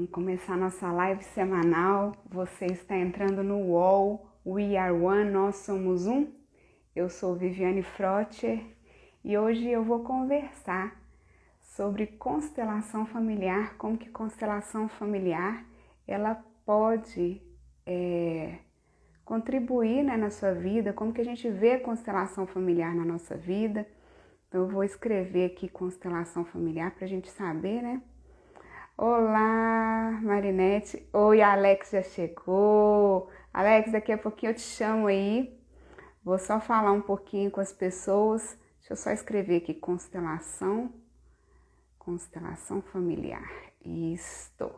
Vamos começar nossa live semanal. Você está entrando no UOL, We Are One, Nós Somos Um. Eu sou Viviane Frotter e hoje eu vou conversar sobre constelação familiar, como que constelação familiar ela pode contribuir, né, na sua vida, como que a gente vê a constelação familiar na nossa vida. Então eu vou escrever aqui constelação familiar para a gente saber, né? Olá, Marinete. Oi, Alex já chegou. Alex, daqui a pouquinho eu te chamo aí. Vou só falar um pouquinho com as pessoas. Deixa eu só escrever aqui constelação familiar. Isto.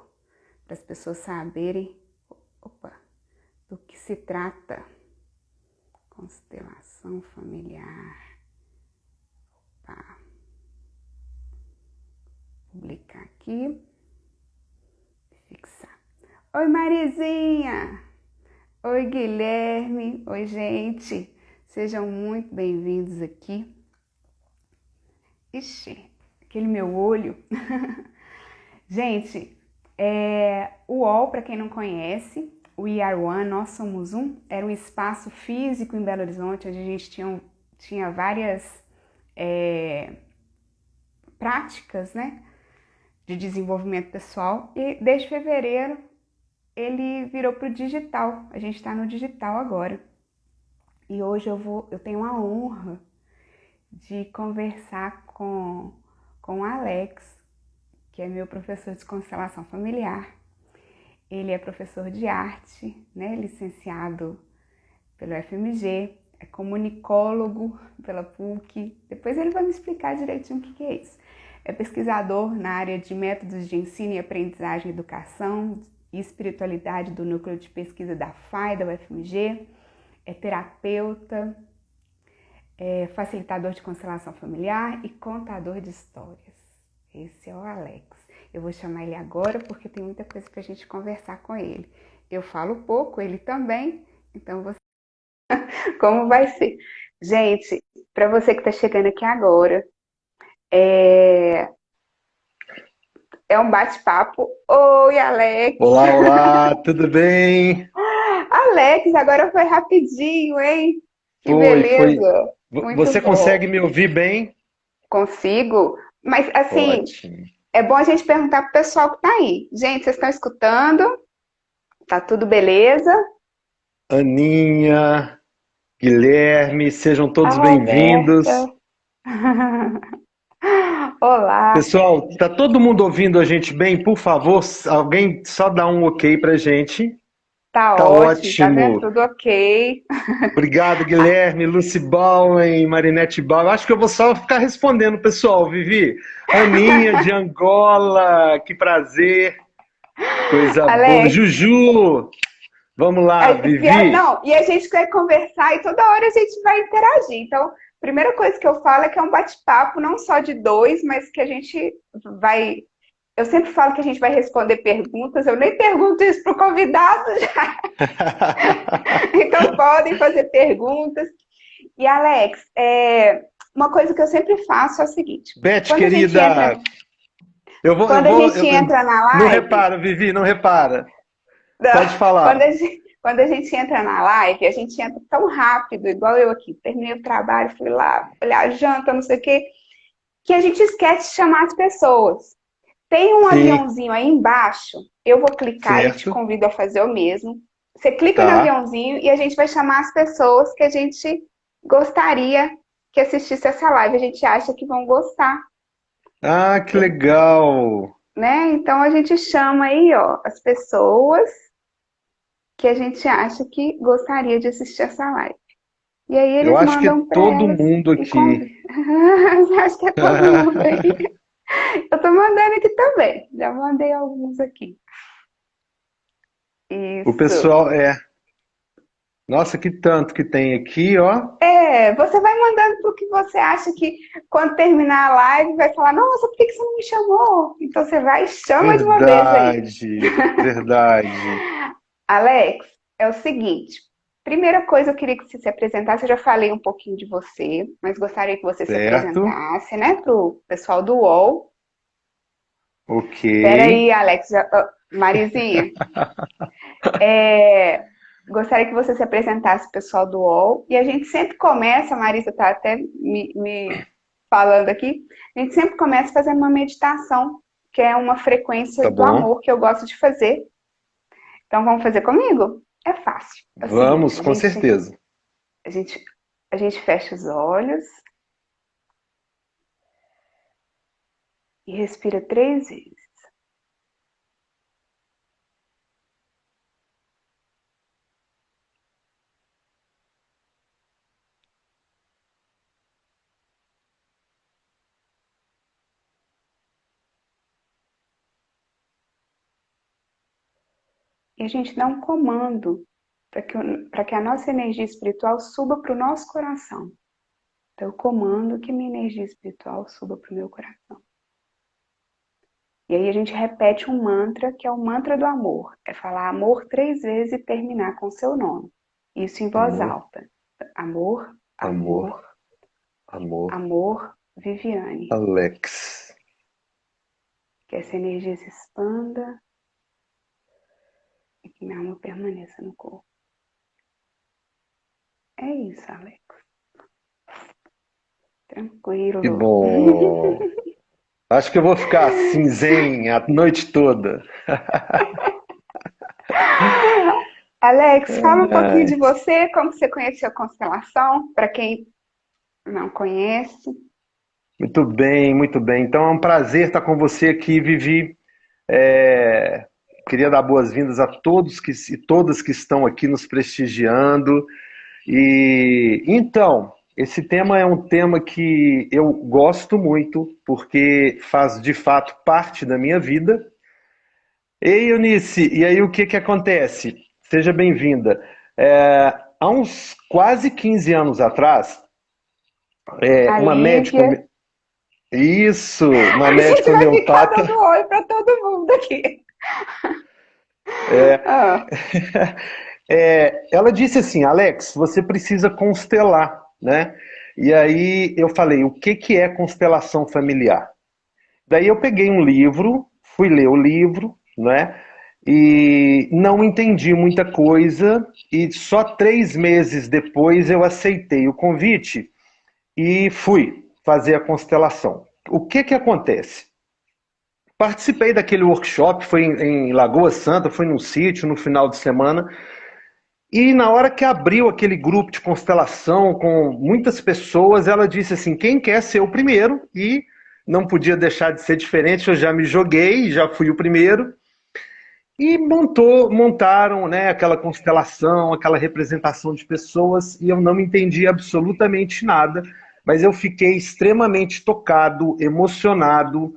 Para as pessoas saberem, do que se trata. Constelação familiar. Publicar aqui. Fixar. Oi, Marizinha! Oi, Guilherme! Oi, gente! Sejam muito bem-vindos aqui. Ixi, aquele meu olho. Gente, o UOL, para quem não conhece, o We Are One, Nós Somos Um, era um espaço físico em Belo Horizonte, onde a gente tinha várias práticas, né, de desenvolvimento pessoal, e desde fevereiro ele virou para o digital. A gente está no digital agora. E hoje eu tenho a honra de conversar com o Alex, que é meu professor de constelação familiar. Ele é professor de arte, né, licenciado pelo FMG, é comunicólogo pela PUC. Depois ele vai me explicar direitinho o que é isso. É pesquisador na área de métodos de ensino e aprendizagem, educação e espiritualidade do núcleo de pesquisa da FAI, da UFMG. É terapeuta, é facilitador de constelação familiar e contador de histórias. Esse é o Alex. Eu vou chamar ele agora porque tem muita coisa pra gente conversar com ele. Eu falo pouco, ele também, então você... Como vai ser? Gente, para você que está chegando aqui agora, é um bate-papo. Oi, Alex! Olá, olá, tudo bem? Alex, agora foi rapidinho, hein? Que Foi. beleza! Muito Você bom. consegue me ouvir bem? Consigo? Mas, assim, Ótimo. é bom a gente perguntar pro pessoal que tá aí. Gente, vocês estão escutando? Tá tudo beleza? Aninha, Guilherme, sejam A todos bem-vindos. Roberta. Olá. Pessoal, tá todo mundo ouvindo a gente bem? Por favor, alguém só dá um ok pra gente. Tá Tá ótimo, tá vendo? ótimo. Tudo ok. Obrigado, Guilherme, Lucy Bowen, Marinette Bowen. Acho que eu vou só ficar respondendo, pessoal, Vivi. Aninha de Angola, que prazer. Coisa boa. Alex, Juju, vamos lá, Vivi. não, e a gente quer conversar e toda hora a gente vai interagir. Então, a primeira coisa que eu falo é que é um bate-papo, não só de dois, mas que a gente vai. Eu sempre falo que a gente vai responder perguntas, eu nem pergunto isso para o convidado já. Então, podem fazer perguntas. E, Alex, uma coisa que eu sempre faço é o seguinte: Beth, quando a gente entra, querida, eu vou, eu quando a vou, gente eu- entra na não live, repara, Vivi, não repara. Não, Pode Quando falar. quando a gente entra na live, a gente entra tão rápido, igual eu aqui, terminei o trabalho, fui lá, olhar a janta, não sei o quê, que a gente esquece de chamar as pessoas. Tem um Sim, aviãozinho aí embaixo, eu vou clicar e te certo, convido a fazer o mesmo. Você clica no tá. aviãozinho e a gente vai chamar as pessoas que a gente gostaria que assistisse essa live. A gente acha que vão gostar, Ah, que legal. né? Então a gente chama aí, ó, as pessoas que a gente acha que gostaria de assistir essa live. E aí Eu eles acho que é mandam para todo elas mundo e aqui. convidam. Acho que é todo mundo aí. Eu tô mandando aqui também. Já mandei alguns aqui. O Isso. pessoal é. Nossa, que tanto que tem aqui, ó. Você vai mandando pro que você acha que quando terminar a live vai falar, nossa, por que que você não me chamou? Então você vai e chama de uma vez aí. Verdade, verdade. Alex, é o seguinte. Primeira coisa, eu queria que você se apresentasse. Eu já falei um pouquinho de você, mas gostaria que você se Certo, apresentasse, né, pro pessoal do UOL. ok. Espera aí, Alex. Marizinha, é, gostaria que você se apresentasse ao pessoal do UOL. E a gente sempre começa, a Marisa está até me falando aqui, a gente sempre começa fazendo uma meditação, que é uma frequência Tá do bom? amor que eu gosto de fazer. Então vamos fazer comigo? É fácil. É o seguinte, Vamos, com certeza. a gente, a gente fecha os olhos e respira 3 vezes. E a gente dá um comando para que a nossa energia espiritual suba para o nosso coração. Então, eu comando que minha energia espiritual suba para o meu coração. E aí a gente repete um mantra, que é o mantra do amor. É falar amor 3 vezes e terminar com o seu nome. Isso em voz Amor, alta. Amor, amor, amor, amor. amor, Viviane. Alex. Que essa energia se expanda e que minha alma permaneça no corpo. É isso, Alex. Que Tranquilo. bom. Acho que eu vou ficar assim, zen, a noite toda. Alex, fala um pouquinho de Ai, você, como você conheceu a constelação, para quem não conhece. muito bem, muito bem. Então é um prazer estar com você aqui, Vivi. É, queria dar boas-vindas a todos e todas que estão aqui nos prestigiando. E então, esse tema é um tema que eu gosto muito, porque faz de fato parte da minha vida. Ei, Eunice, e aí o que que acontece? Seja bem-vinda. Há uns quase 15 anos atrás, A uma médica. Lívia. Isso, uma A gente médica vai ficar dando homeopata. oi para todo mundo aqui. Ah, Ela disse assim, Alex, você precisa constelar, né? E aí eu falei, o que que é constelação familiar? Daí eu peguei um livro, fui ler o livro, né? E não entendi muita coisa, e só 3 meses depois eu aceitei o convite e fui fazer a constelação. O que que acontece? Participei daquele workshop, foi em Lagoa Santa, foi num sítio no final de semana, e na hora que abriu aquele grupo de constelação com muitas pessoas, ela disse assim: quem quer ser o primeiro? E não podia deixar de ser diferente, eu já me joguei, já fui o primeiro. E montaram, né, aquela constelação, aquela representação de pessoas, e eu não entendi absolutamente nada, mas eu fiquei extremamente tocado, emocionado,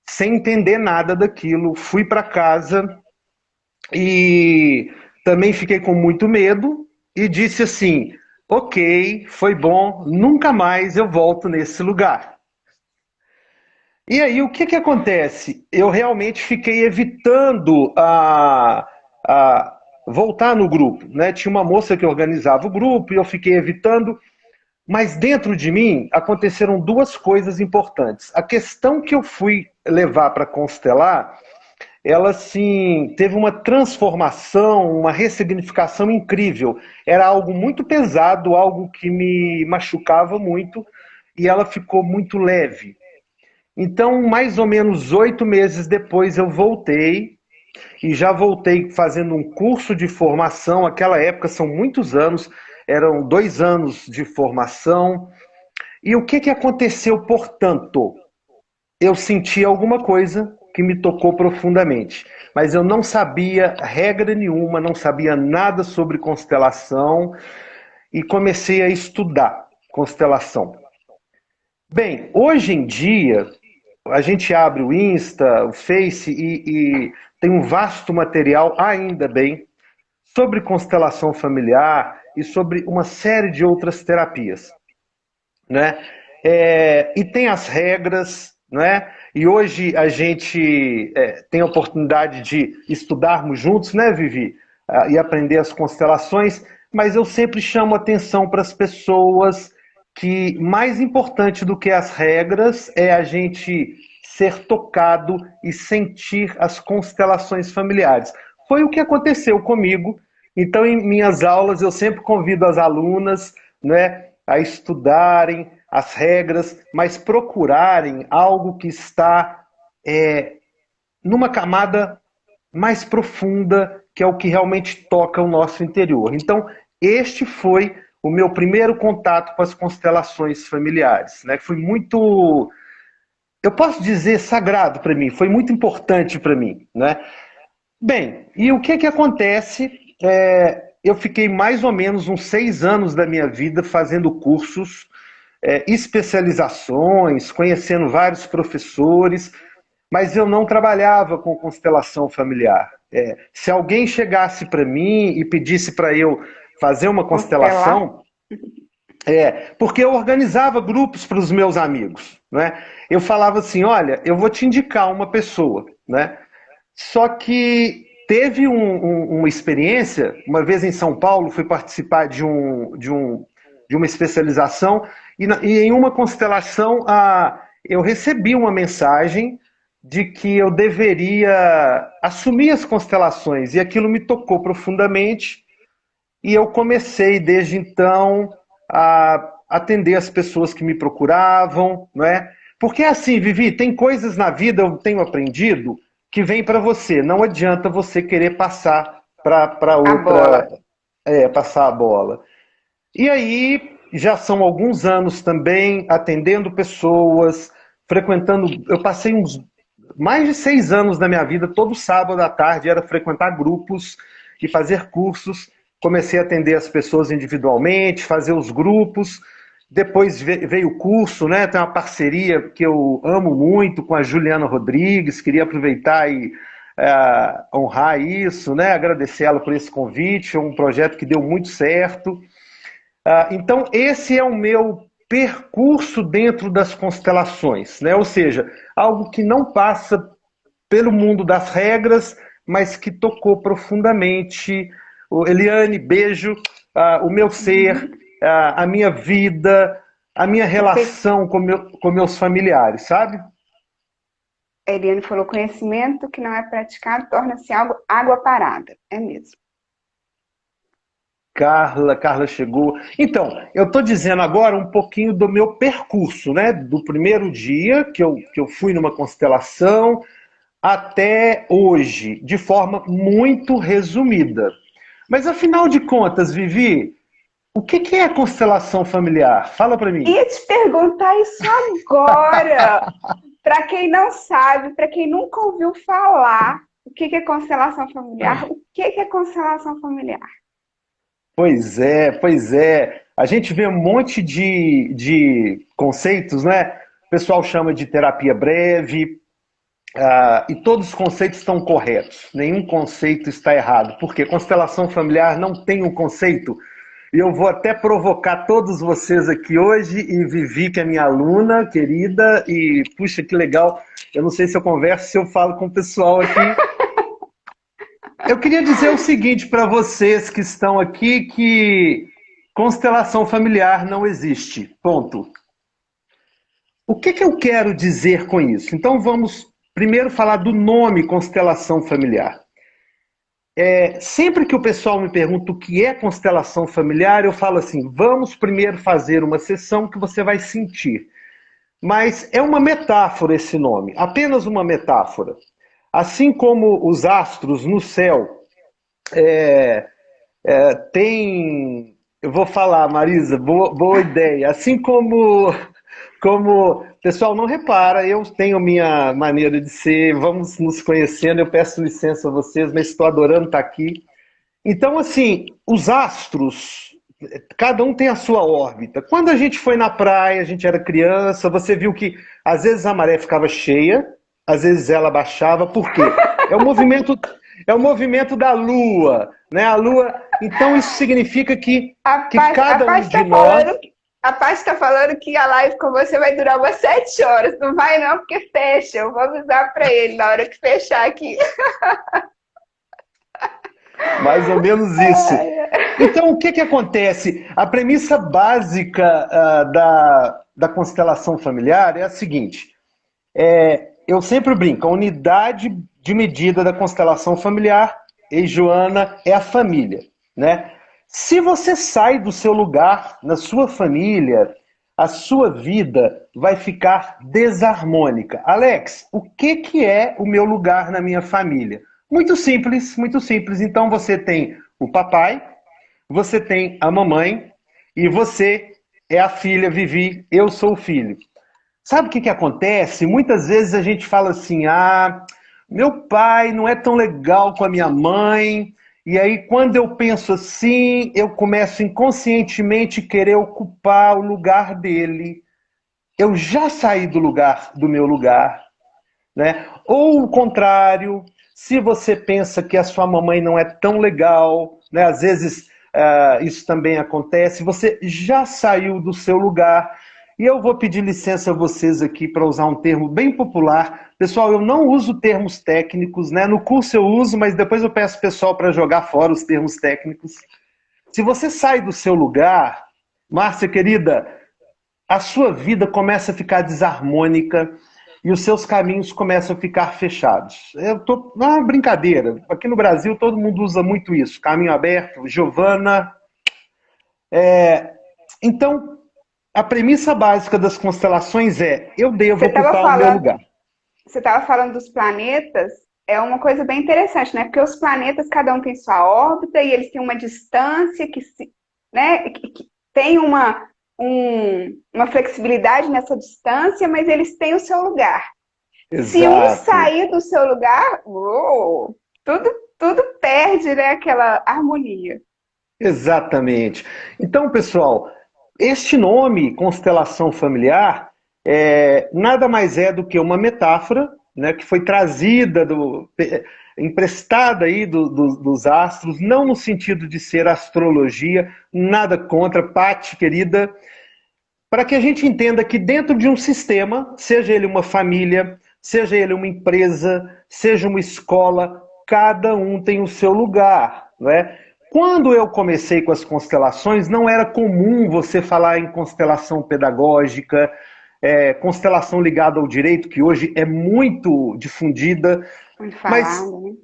sem entender nada daquilo. Fui para casa e também fiquei com muito medo e disse assim: ok, foi bom, nunca mais eu volto nesse lugar. E aí o que que acontece? Eu realmente fiquei evitando a voltar no grupo, né? Tinha uma moça que organizava o grupo e eu fiquei evitando, mas dentro de mim aconteceram duas coisas importantes. A questão que eu fui levar para constelar, ela sim teve uma transformação, uma ressignificação incrível. Era algo muito pesado, algo que me machucava muito, e ela ficou muito leve. Então, mais ou menos 8 meses depois, eu voltei e já voltei fazendo um curso de formação. Aquela época são muitos anos, eram 2 anos de formação. E o que que aconteceu, portanto? Eu senti alguma coisa que me tocou profundamente, mas eu não sabia regra nenhuma, não sabia nada sobre constelação e comecei a estudar constelação. Bem, hoje em dia, a gente abre o Insta, o Face e tem um vasto material, ainda bem, sobre constelação familiar e sobre uma série de outras terapias, né? E tem as regras, né? E hoje a gente tem a oportunidade de estudarmos juntos, né, Vivi? E aprender as constelações, mas eu sempre chamo atenção para as pessoas que mais importante do que as regras é a gente ser tocado e sentir as constelações familiares. Foi o que aconteceu comigo. Então, em minhas aulas, eu sempre convido as alunas, né, a estudarem as regras, mas procurarem algo que está numa camada mais profunda, que é o que realmente toca o nosso interior. Então, este foi o meu primeiro contato com as constelações familiares, né? Foi muito, eu posso dizer, sagrado para mim, foi muito importante para mim, né? Bem, e o que que acontece? Eu fiquei mais ou menos uns 6 anos da minha vida fazendo cursos, especializações, conhecendo vários professores, mas eu não trabalhava com constelação familiar. Se alguém chegasse para mim e pedisse para eu fazer uma Constelar? constelação, porque eu organizava grupos para os meus amigos, né? Eu falava assim, olha, eu vou te indicar uma pessoa, né? Só que teve uma experiência, uma vez em São Paulo, fui participar de uma especialização, e em uma constelação eu recebi uma mensagem de que eu deveria assumir as constelações, e aquilo me tocou profundamente, e eu comecei desde então a atender as pessoas que me procuravam, não é? Porque assim, Vivi, tem coisas na vida, eu tenho aprendido, que vem para você. Não adianta você querer passar para A bola. outra, passar a bola. E aí, já são alguns anos também atendendo pessoas, frequentando. Eu passei uns mais de 6 anos da minha vida, todo sábado à tarde era frequentar grupos e fazer cursos. Comecei a atender as pessoas individualmente, fazer os grupos. Depois veio o curso, né? Tem uma parceria que eu amo muito com a Juliana Rodrigues. Queria aproveitar e honrar isso, né? Agradecer ela por esse convite. É um projeto que deu muito certo. Então, esse é o meu percurso dentro das constelações, né? Ou seja, algo que não passa pelo mundo das regras, mas que tocou profundamente. Eliane, beijo, o meu ser, a minha vida, a minha relação com meus familiares, sabe? A Eliane falou: conhecimento que não é praticado torna-se algo água parada. É mesmo. Carla chegou. Então, eu estou dizendo agora um pouquinho do meu percurso, né? Do primeiro dia que eu fui numa constelação até hoje, de forma muito resumida. Mas afinal de contas, Vivi, o que é constelação familiar? Fala para mim. Ia te perguntar isso agora. Para quem não sabe, para quem nunca ouviu falar, o que é constelação familiar? O que é constelação familiar? Pois é, pois é. A gente vê um monte de conceitos, né? O pessoal chama de terapia breve, e todos os conceitos estão corretos. Nenhum conceito está errado. Porque constelação familiar não tem um conceito. E eu vou até provocar todos vocês aqui hoje, e Vivi, que é minha aluna querida, e puxa, que legal. Eu não sei se eu converso, se eu falo com o pessoal aqui. Eu queria dizer o seguinte para vocês que estão aqui, que constelação familiar não existe. Ponto. O que eu quero dizer com isso? Então vamos primeiro falar do nome constelação familiar. Sempre que o pessoal me pergunta o que é constelação familiar, eu falo assim, vamos primeiro fazer uma sessão que você vai sentir. Mas é uma metáfora esse nome, apenas uma metáfora. Assim como os astros no céu tem... Eu vou falar, Marisa, boa ideia. Assim como... Pessoal, não repara, eu tenho minha maneira de ser, vamos nos conhecendo, eu peço licença a vocês, mas estou adorando estar aqui. Então, assim, os astros, cada um tem a sua órbita. Quando a gente foi na praia, a gente era criança, você viu que às vezes a maré ficava cheia, às vezes ela baixava, por quê? É o movimento da Lua, né? A Lua, então isso significa que cada um de nós... A Paty está falando que a live com você vai durar umas 7 horas. Não vai não, porque fecha. Eu vou avisar para ele na hora que fechar aqui. Mais ou menos isso. Então, o que acontece? A premissa básica da constelação familiar é a seguinte. eu sempre brinco, a unidade de medida da constelação familiar, e Joana, é a família, né? Se você sai do seu lugar na sua família, a sua vida vai ficar desarmônica. Alex, o que é o meu lugar na minha família? Muito simples, muito simples. Então você tem o papai, você tem a mamãe e você é a filha, Vivi, eu sou o filho. Sabe o que acontece? Muitas vezes a gente fala assim, meu pai não é tão legal com a minha mãe, e aí quando eu penso assim, eu começo inconscientemente querer ocupar o lugar dele. Eu já saí do meu lugar, né? Ou o contrário, se você pensa que a sua mamãe não é tão legal, né? Às vezes isso também acontece, você já saiu do seu lugar. E eu vou pedir licença a vocês aqui para usar um termo bem popular. Pessoal, eu não uso termos técnicos, né? No curso eu uso, mas depois eu peço pessoal para jogar fora os termos técnicos. Se você sai do seu lugar, Márcia querida, a sua vida começa a ficar desarmônica e os seus caminhos começam a ficar fechados. Não é uma brincadeira. Aqui no Brasil todo mundo usa muito isso. Caminho aberto, Giovana. Então, a premissa básica das constelações é: eu devo ocupar o meu lugar. Você estava falando dos planetas, é uma coisa bem interessante, né? Porque os planetas, cada um tem sua órbita e eles têm uma distância né, que tem uma flexibilidade nessa distância, mas eles têm o seu lugar. Exato. Se um sair do seu lugar, tudo perde, né, aquela harmonia. Exatamente. Então, pessoal, este nome, constelação familiar, nada mais é do que uma metáfora, né, que foi trazida, emprestada aí dos astros, não no sentido de ser astrologia, nada contra, Paty, querida, para que a gente entenda que dentro de um sistema, seja ele uma família, seja ele uma empresa, seja uma escola, cada um tem o seu lugar, não é? Quando eu comecei com as constelações, não era comum você falar em constelação pedagógica, constelação ligada ao direito, que hoje é muito difundida. Muito falado,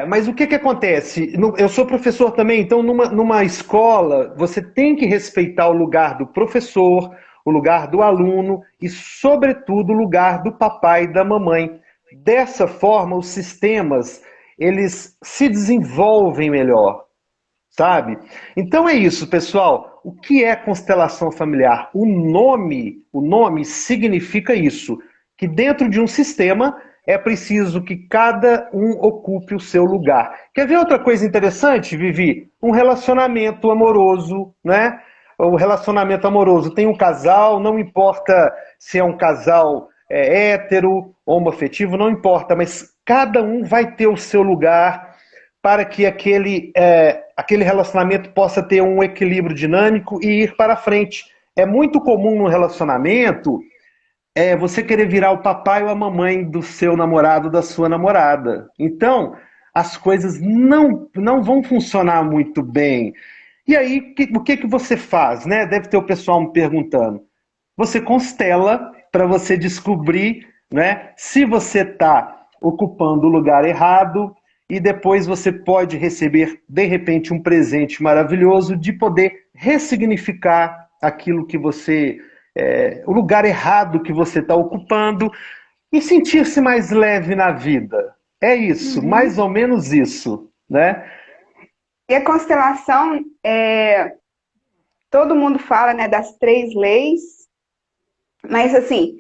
Mas o que acontece? Eu sou professor também, então numa escola você tem que respeitar o lugar do professor, o lugar do aluno e, sobretudo, o lugar do papai e da mamãe. Dessa forma, os sistemas eles se desenvolvem melhor. Sabe? Então é isso, pessoal. O que é constelação familiar? O nome significa isso, que dentro de um sistema é preciso que cada um ocupe o seu lugar. Quer ver outra coisa interessante, Vivi? Um relacionamento amoroso, né? O relacionamento amoroso tem um casal, não importa se é um casal hétero, homoafetivo, não importa, mas cada um vai ter o seu lugar para que aquele relacionamento possa ter um equilíbrio dinâmico e ir para frente. É muito comum no relacionamento você querer virar o papai ou a mamãe do seu namorado, da sua namorada. Então, as coisas não vão funcionar muito bem. E aí, o que você faz, né? Deve ter o pessoal me perguntando. Você constela para você descobrir, né, se você está ocupando o lugar errado, e depois você pode receber, de repente, um presente maravilhoso de poder ressignificar aquilo que você... o lugar errado que você está ocupando e sentir-se mais leve na vida. É isso, mais ou menos isso, né? E a constelação, todo mundo fala, né, das 3 leis, mas assim,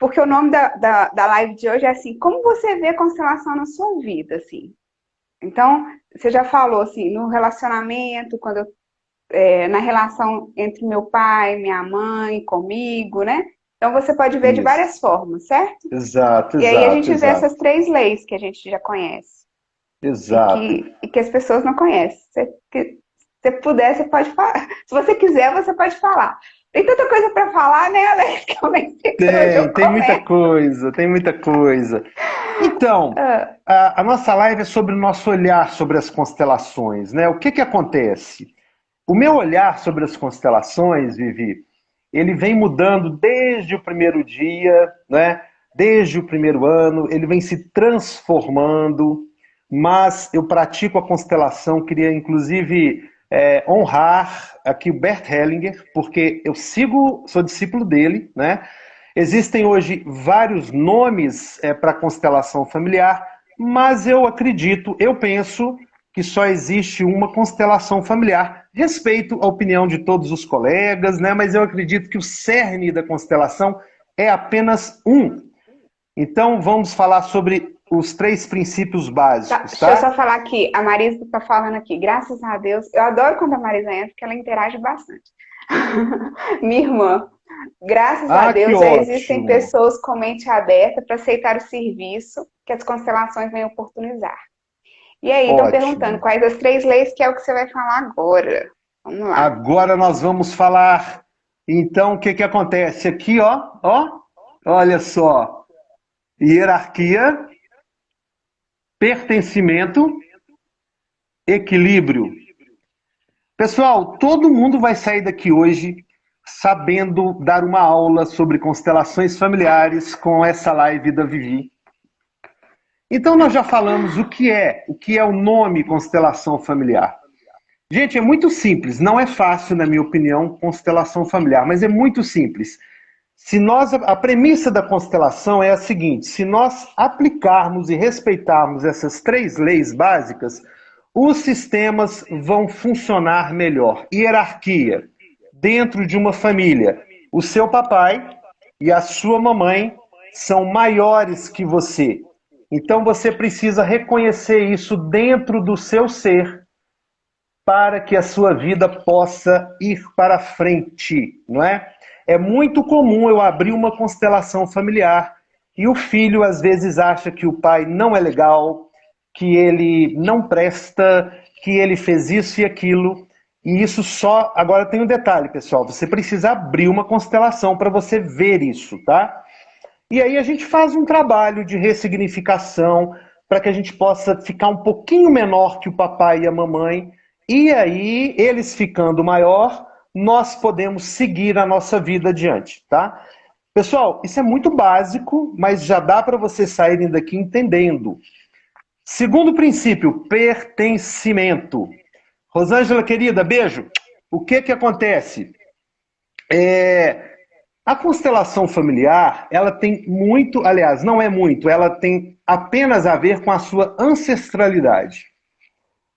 porque o nome da live de hoje é assim, como você vê a constelação na sua vida, assim. Então, você já falou, assim, no relacionamento, na relação entre meu pai, minha mãe, comigo, né? Então, você pode ver de várias formas, certo? Exato, e aí a gente vê essas 3 leis que a gente já conhece. Exato. E que as pessoas não conhecem. Se você puder, você pode falar. Se você quiser, você pode falar. Tem tanta coisa para falar, né, Alex? Tem muita coisa. Então, a nossa live é sobre o nosso olhar sobre as constelações, né? O que acontece? O meu olhar sobre as constelações, Vivi, ele vem mudando desde o primeiro dia, né? Desde o primeiro ano, ele vem se transformando, mas eu pratico a constelação, queria inclusive honrar aqui o Bert Hellinger, porque eu sou discípulo dele, né? Existem hoje vários nomes para constelação familiar, mas eu acredito, eu penso que só existe uma constelação familiar. Respeito a opinião de todos os colegas, né? Mas eu acredito que o cerne da constelação é apenas um. Então vamos falar sobre os 3 princípios básicos, Deixa eu tá? só falar aqui, a Marisa está falando aqui, graças a Deus, eu adoro quando a Marisa entra, porque ela interage bastante. Minha irmã, graças a Ah, que Deus já existem ótimo! pessoas com mente aberta para aceitar o serviço que as constelações vêm oportunizar. E aí, estão perguntando Ótimo. quais as 3 leis que é o que você vai falar agora. Vamos lá. Agora nós vamos falar. Então, o que que acontece aqui, ó? Ó, olha só. Hierarquia, pertencimento, equilíbrio. Pessoal, todo mundo vai sair daqui hoje sabendo dar uma aula sobre constelações familiares com essa live da Vivi. Então nós já falamos o que é o nome constelação familiar. Gente, é muito simples, não é fácil, na minha opinião, constelação familiar, mas é muito simples. A premissa da constelação é a seguinte: se nós aplicarmos e respeitarmos essas 3 leis básicas, os sistemas vão funcionar melhor. Hierarquia. Dentro de uma família, o seu papai e a sua mamãe são maiores que você. Então você precisa reconhecer isso dentro do seu ser para que a sua vida possa ir para frente, não é? É muito comum eu abrir uma constelação familiar e o filho às vezes acha que o pai não é legal, que ele não presta, que ele fez isso e aquilo. E isso só... Agora tem um detalhe, pessoal. Você precisa abrir uma constelação para você ver isso, tá? E aí a gente faz um trabalho de ressignificação para que a gente possa ficar um pouquinho menor que o papai e a mamãe. E aí, eles ficando maior, nós podemos seguir a nossa vida adiante, tá? Pessoal, isso é muito básico, mas já dá para vocês saírem daqui entendendo. Segundo princípio, pertencimento. Rosângela, querida, beijo. O que que acontece? A constelação familiar, ela tem muito, aliás, não é muito, ela tem apenas a ver com a sua ancestralidade.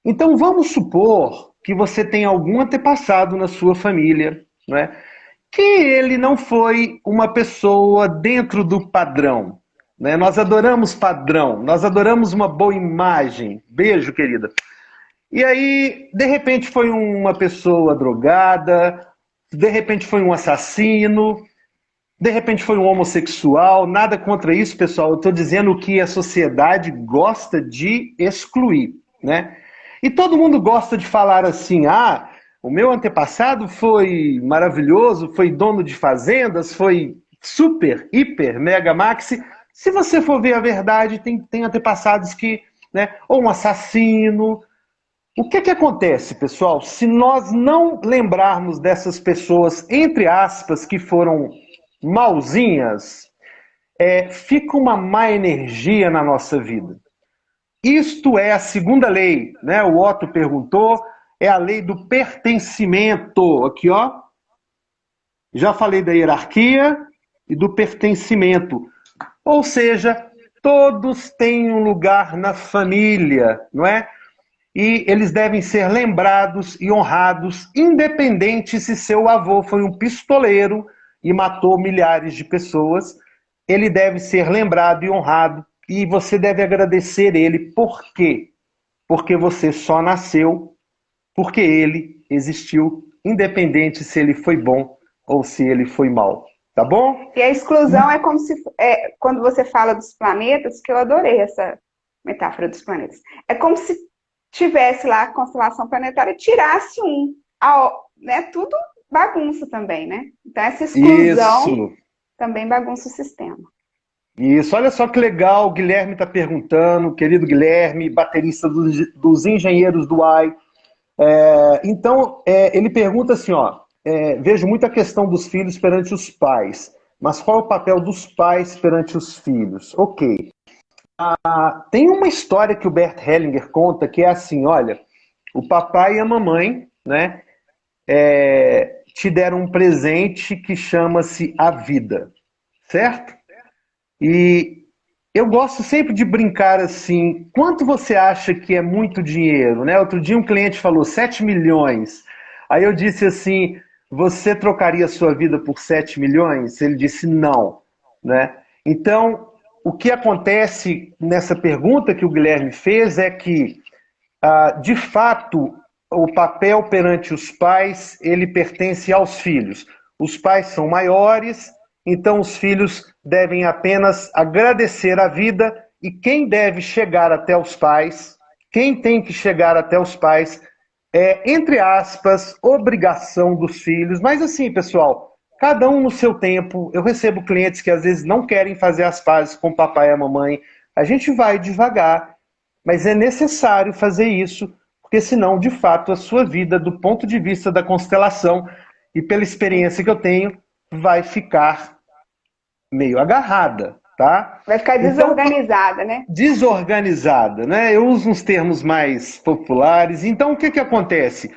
Então vamos supor que você tem algum antepassado na sua família, não é? Que ele não foi uma pessoa dentro do padrão, né? Nós adoramos padrão, nós adoramos uma boa imagem. Beijo, querida. E aí, de repente, foi uma pessoa drogada, de repente foi um assassino, de repente foi um homossexual. Nada contra isso, pessoal. Eu estou dizendo que a sociedade gosta de excluir, né? E todo mundo gosta de falar assim: ah, o meu antepassado foi maravilhoso, foi dono de fazendas, foi super, hiper, mega, maxi. Se você for ver a verdade, tem antepassados que, né, ou um assassino. O que que acontece, pessoal? Se nós não lembrarmos dessas pessoas, entre aspas, que foram mauzinhas, fica uma má energia na nossa vida. Isto é a segunda lei, né? O Otto perguntou, é a lei do pertencimento. Aqui, ó. Já falei da hierarquia e do pertencimento. Ou seja, todos têm um lugar na família, não é? E eles devem ser lembrados e honrados, independente se seu avô foi um pistoleiro e matou milhares de pessoas. Ele deve ser lembrado e honrado, e você deve agradecer ele. Por quê? Porque você só nasceu, porque ele existiu, independente se ele foi bom ou se ele foi mal. Tá bom? E a exclusão é como se, quando você fala dos planetas, que eu adorei essa metáfora dos planetas, é como se tivesse lá a constelação planetária e tirasse um, né? Tudo bagunça também, né? Então essa exclusão Isso. também bagunça o sistema. Isso, olha só que legal, o Guilherme está perguntando, querido Guilherme, baterista dos Engenheiros do AI. Então, ele pergunta assim, ó, vejo muita questão dos filhos perante os pais. mas qual é o papel dos pais perante os filhos? Ok. Tem uma história que o Bert Hellinger conta que é assim, olha, o papai e a mamãe, né, te deram um presente que chama-se a vida, certo? E eu gosto sempre de brincar assim, quanto você acha que é muito dinheiro, né? Outro dia um cliente falou 7 milhões. Aí eu disse assim, você trocaria a sua vida por 7 milhões? Ele disse não, né? Então, o que acontece nessa pergunta que o Guilherme fez é que, de fato, o papel perante os pais, ele pertence aos filhos. Os pais são maiores, então os filhos devem apenas agradecer a vida e quem deve chegar até os pais, quem tem que chegar até os pais é, entre aspas, obrigação dos filhos. Mas assim, pessoal, cada um no seu tempo. Eu recebo clientes que às vezes não querem fazer as pazes com o papai e a mamãe. A gente vai devagar, mas é necessário fazer isso, porque senão, de fato, a sua vida, do ponto de vista da constelação e pela experiência que eu tenho, vai ficar meio agarrada, tá? Vai ficar Então, desorganizada, né? desorganizada, né? Eu uso uns termos mais populares. Então, o que que acontece?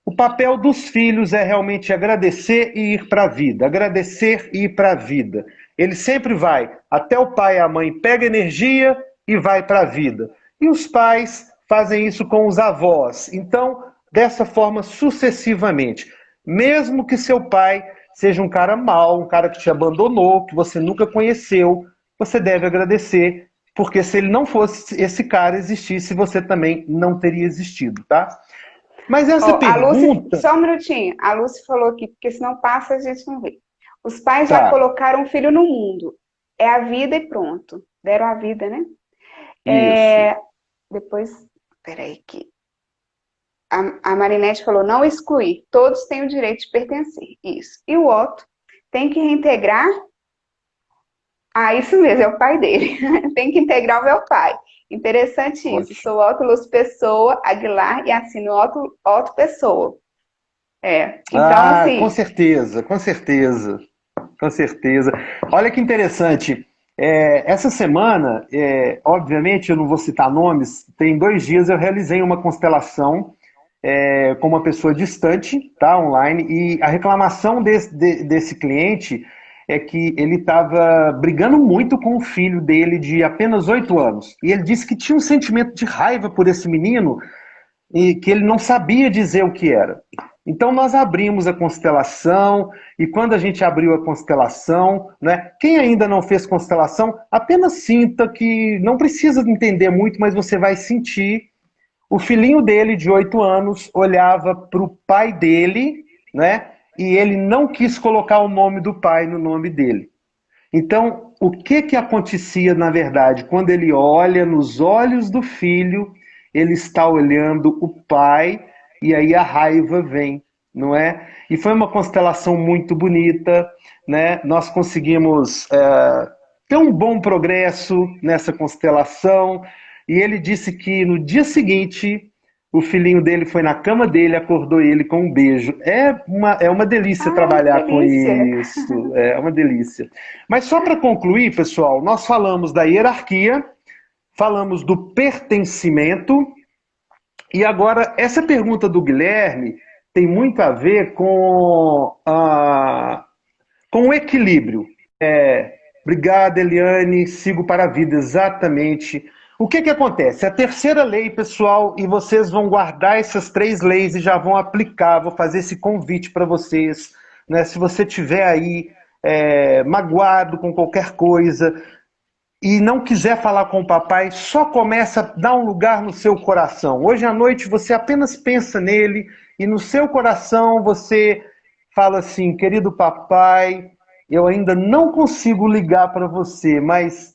O papel dos filhos é realmente agradecer e ir para a vida, agradecer e ir para a vida. Ele sempre vai, até o pai e a mãe pega energia e vai para a vida. E os pais fazem isso com os avós. Então, dessa forma sucessivamente. Mesmo que seu pai seja um cara mau, um cara que te abandonou, que você nunca conheceu, você deve agradecer, porque se ele não fosse esse cara existisse, você também não teria existido, tá? Mas essa Ó, a Lúcia, pergunta. só um minutinho. A Lúcia falou aqui, porque senão passa a gente não vê. Os pais já Tá, colocaram um filho no mundo. É a vida e pronto. Deram a vida, né? isso. Depois, peraí que a Marinette falou não excluir. Todos têm o direito de pertencer. Isso. E o Otto tem que reintegrar. Ah, isso mesmo, é o pai dele. Tem que integrar o meu pai. Interessante isso. Ótimo. Sou Otto Luz Pessoa Aguilar e assino Otto Pessoa. É. Então, Ah, com assim, certeza, com certeza, com certeza. Olha que interessante. Essa semana, obviamente, eu não vou citar nomes, tem 2 dias eu realizei uma constelação com uma pessoa distante, tá, online, e a reclamação desse cliente é que ele estava brigando muito com o filho dele de apenas 8 anos. E ele disse que tinha um sentimento de raiva por esse menino e que ele não sabia dizer o que era. Então nós abrimos a constelação e quando a gente abriu a constelação, né, quem ainda não fez constelação, apenas sinta que não precisa entender muito, mas você vai sentir. O filhinho dele, de 8 anos, olhava para o pai dele, né? E ele não quis colocar o nome do pai no nome dele. Então, o que que acontecia na verdade? Quando ele olha nos olhos do filho, ele está olhando o pai e aí a raiva vem, não é? E foi uma constelação muito bonita, né? Nós conseguimos ter um bom progresso nessa constelação e ele disse que no dia seguinte o filhinho dele foi na cama dele, acordou ele com um beijo. É uma delícia ai, que trabalhar com delícia. isso, é uma delícia. Mas só para concluir, pessoal, nós falamos da hierarquia, falamos do pertencimento, e agora essa pergunta do Guilherme tem muito a ver com o equilíbrio. Obrigado, Eliane, sigo para a vida, exatamente. O que que acontece? A terceira lei, pessoal, e vocês vão guardar essas 3 leis e já vão aplicar, vou fazer esse convite para vocês, né? Se você tiver aí magoado com qualquer coisa, e não quiser falar com o papai, só começa a dar um lugar no seu coração. Hoje à noite você apenas pensa nele e no seu coração você fala assim, querido papai, eu ainda não consigo ligar para você, mas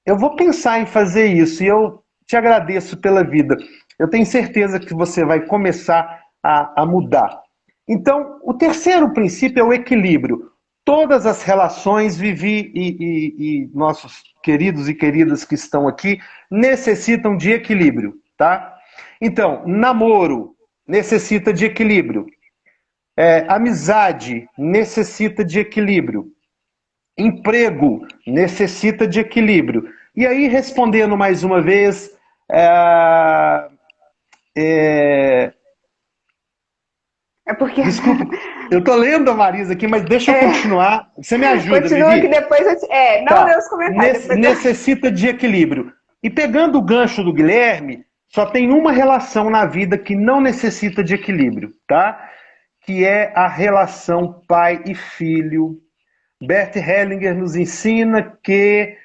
eu vou pensar em fazer isso e eu te agradeço pela vida. Eu tenho certeza que você vai começar a mudar. Então, o terceiro princípio é o equilíbrio. Todas as relações, Vivi e nossos queridos e queridas que estão aqui, necessitam de equilíbrio, tá? Então, namoro necessita de equilíbrio. Amizade necessita de equilíbrio. Emprego necessita de equilíbrio. E aí, respondendo mais uma vez, é, é, É porque. desculpe, eu estou lendo a Marisa aqui, mas deixa eu É, continuar. Você me ajuda, continua que Vivi? depois eu. Não lê Tá. os comentários, depois eu. Necessita de equilíbrio. E pegando o gancho do Guilherme, só tem uma relação na vida que não necessita de equilíbrio, tá? Que é a relação pai e filho. Bert Hellinger nos ensina que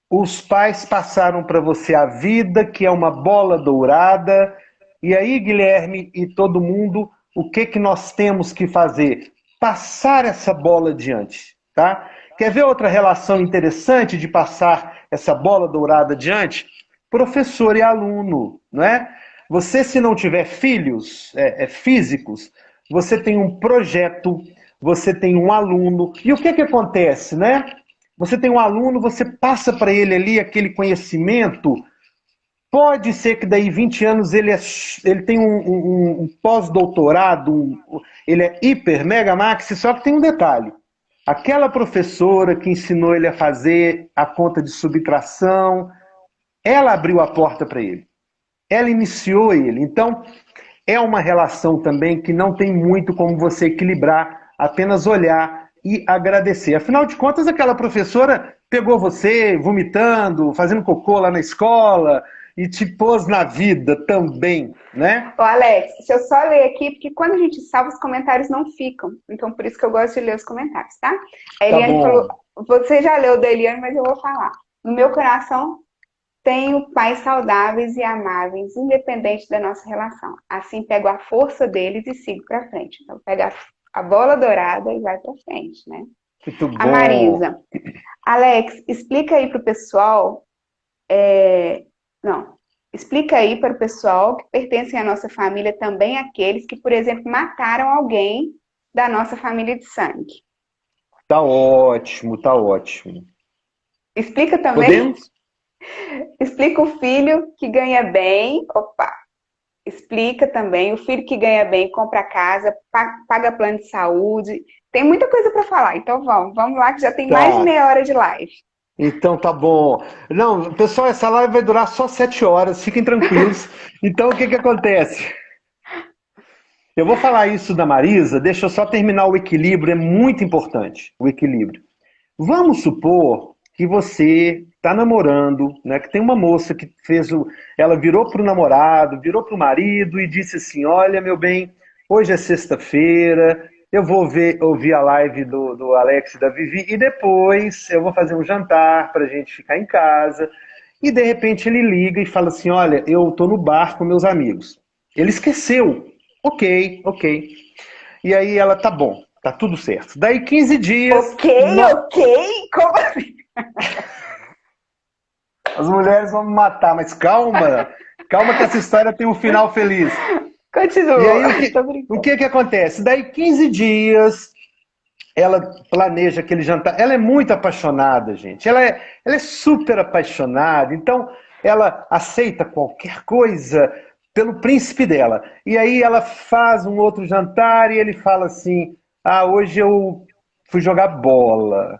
os pais passaram para você a vida, que é uma bola dourada. E aí, Guilherme e todo mundo, o que que nós temos que fazer? Passar essa bola adiante, tá? Quer ver outra relação interessante de passar essa bola dourada adiante? Professor e aluno, não é? Você, se não tiver filhos físicos, você tem um projeto, você tem um aluno. E o que que acontece, né? Você tem um aluno, você passa para ele ali aquele conhecimento. Pode ser que daí 20 anos ele tem um pós-doutorado, ele é hiper, mega maxi, só que tem um detalhe. Aquela professora que ensinou ele a fazer a conta de subtração, ela abriu a porta para ele. Ela iniciou ele. Então, é uma relação também que não tem muito como você equilibrar, apenas olhar e agradecer. Afinal de contas, aquela professora pegou você vomitando, fazendo cocô lá na escola e te pôs na vida também, né? Ô, Alex, deixa eu só ler aqui, porque quando a gente salva, os comentários não ficam. Então, por isso que eu gosto de ler os comentários, tá? A Tá Eliane falou, bom. você já leu da Eliane, mas eu vou falar. No meu coração, tenho pais saudáveis e amáveis, independente da nossa relação. Assim, pego a força deles e sigo pra frente. Então, pega a bola dourada e vai pra frente, né? Muito A bom. Marisa. Alex, explica aí pro pessoal. Não. Explica aí para o pessoal que pertencem à nossa família também aqueles que, por exemplo, mataram alguém da nossa família de sangue. Tá ótimo, tá ótimo. Explica também, Podemos? explica o filho que ganha bem, opa, explica também o filho que ganha bem, compra casa, paga plano de saúde. Tem muita coisa para falar, então vamos lá que já tem mais de Tá. meia hora de live. Então tá bom. Não, pessoal, essa live vai durar só 7 horas, fiquem tranquilos. Então o que que acontece? Eu vou falar isso da Marisa, deixa eu só terminar o equilíbrio, é muito importante, o equilíbrio. Vamos supor que você está namorando, né, que tem uma moça que fez o... Ela virou para o namorado, virou para o marido e disse assim, olha, meu bem, hoje é sexta-feira, eu vou ouvir a live do Alex e da Vivi e depois eu vou fazer um jantar para a gente ficar em casa. E de repente ele liga e fala assim, olha, eu estou no bar com meus amigos. Ele esqueceu. Ok, ok. E aí ela, tá bom, tá tudo certo. Daí 15 dias, Ok, ok, como assim? as mulheres vão me matar, mas calma, calma que essa história tem um final feliz. E aí Continua, tô o brincando. que que acontece? Daí 15 dias, ela planeja aquele jantar. Ela é muito apaixonada, gente. Ela é super apaixonada. Então, ela aceita qualquer coisa pelo príncipe dela. E aí ela faz um outro jantar e ele fala assim: ah, hoje eu fui jogar bola.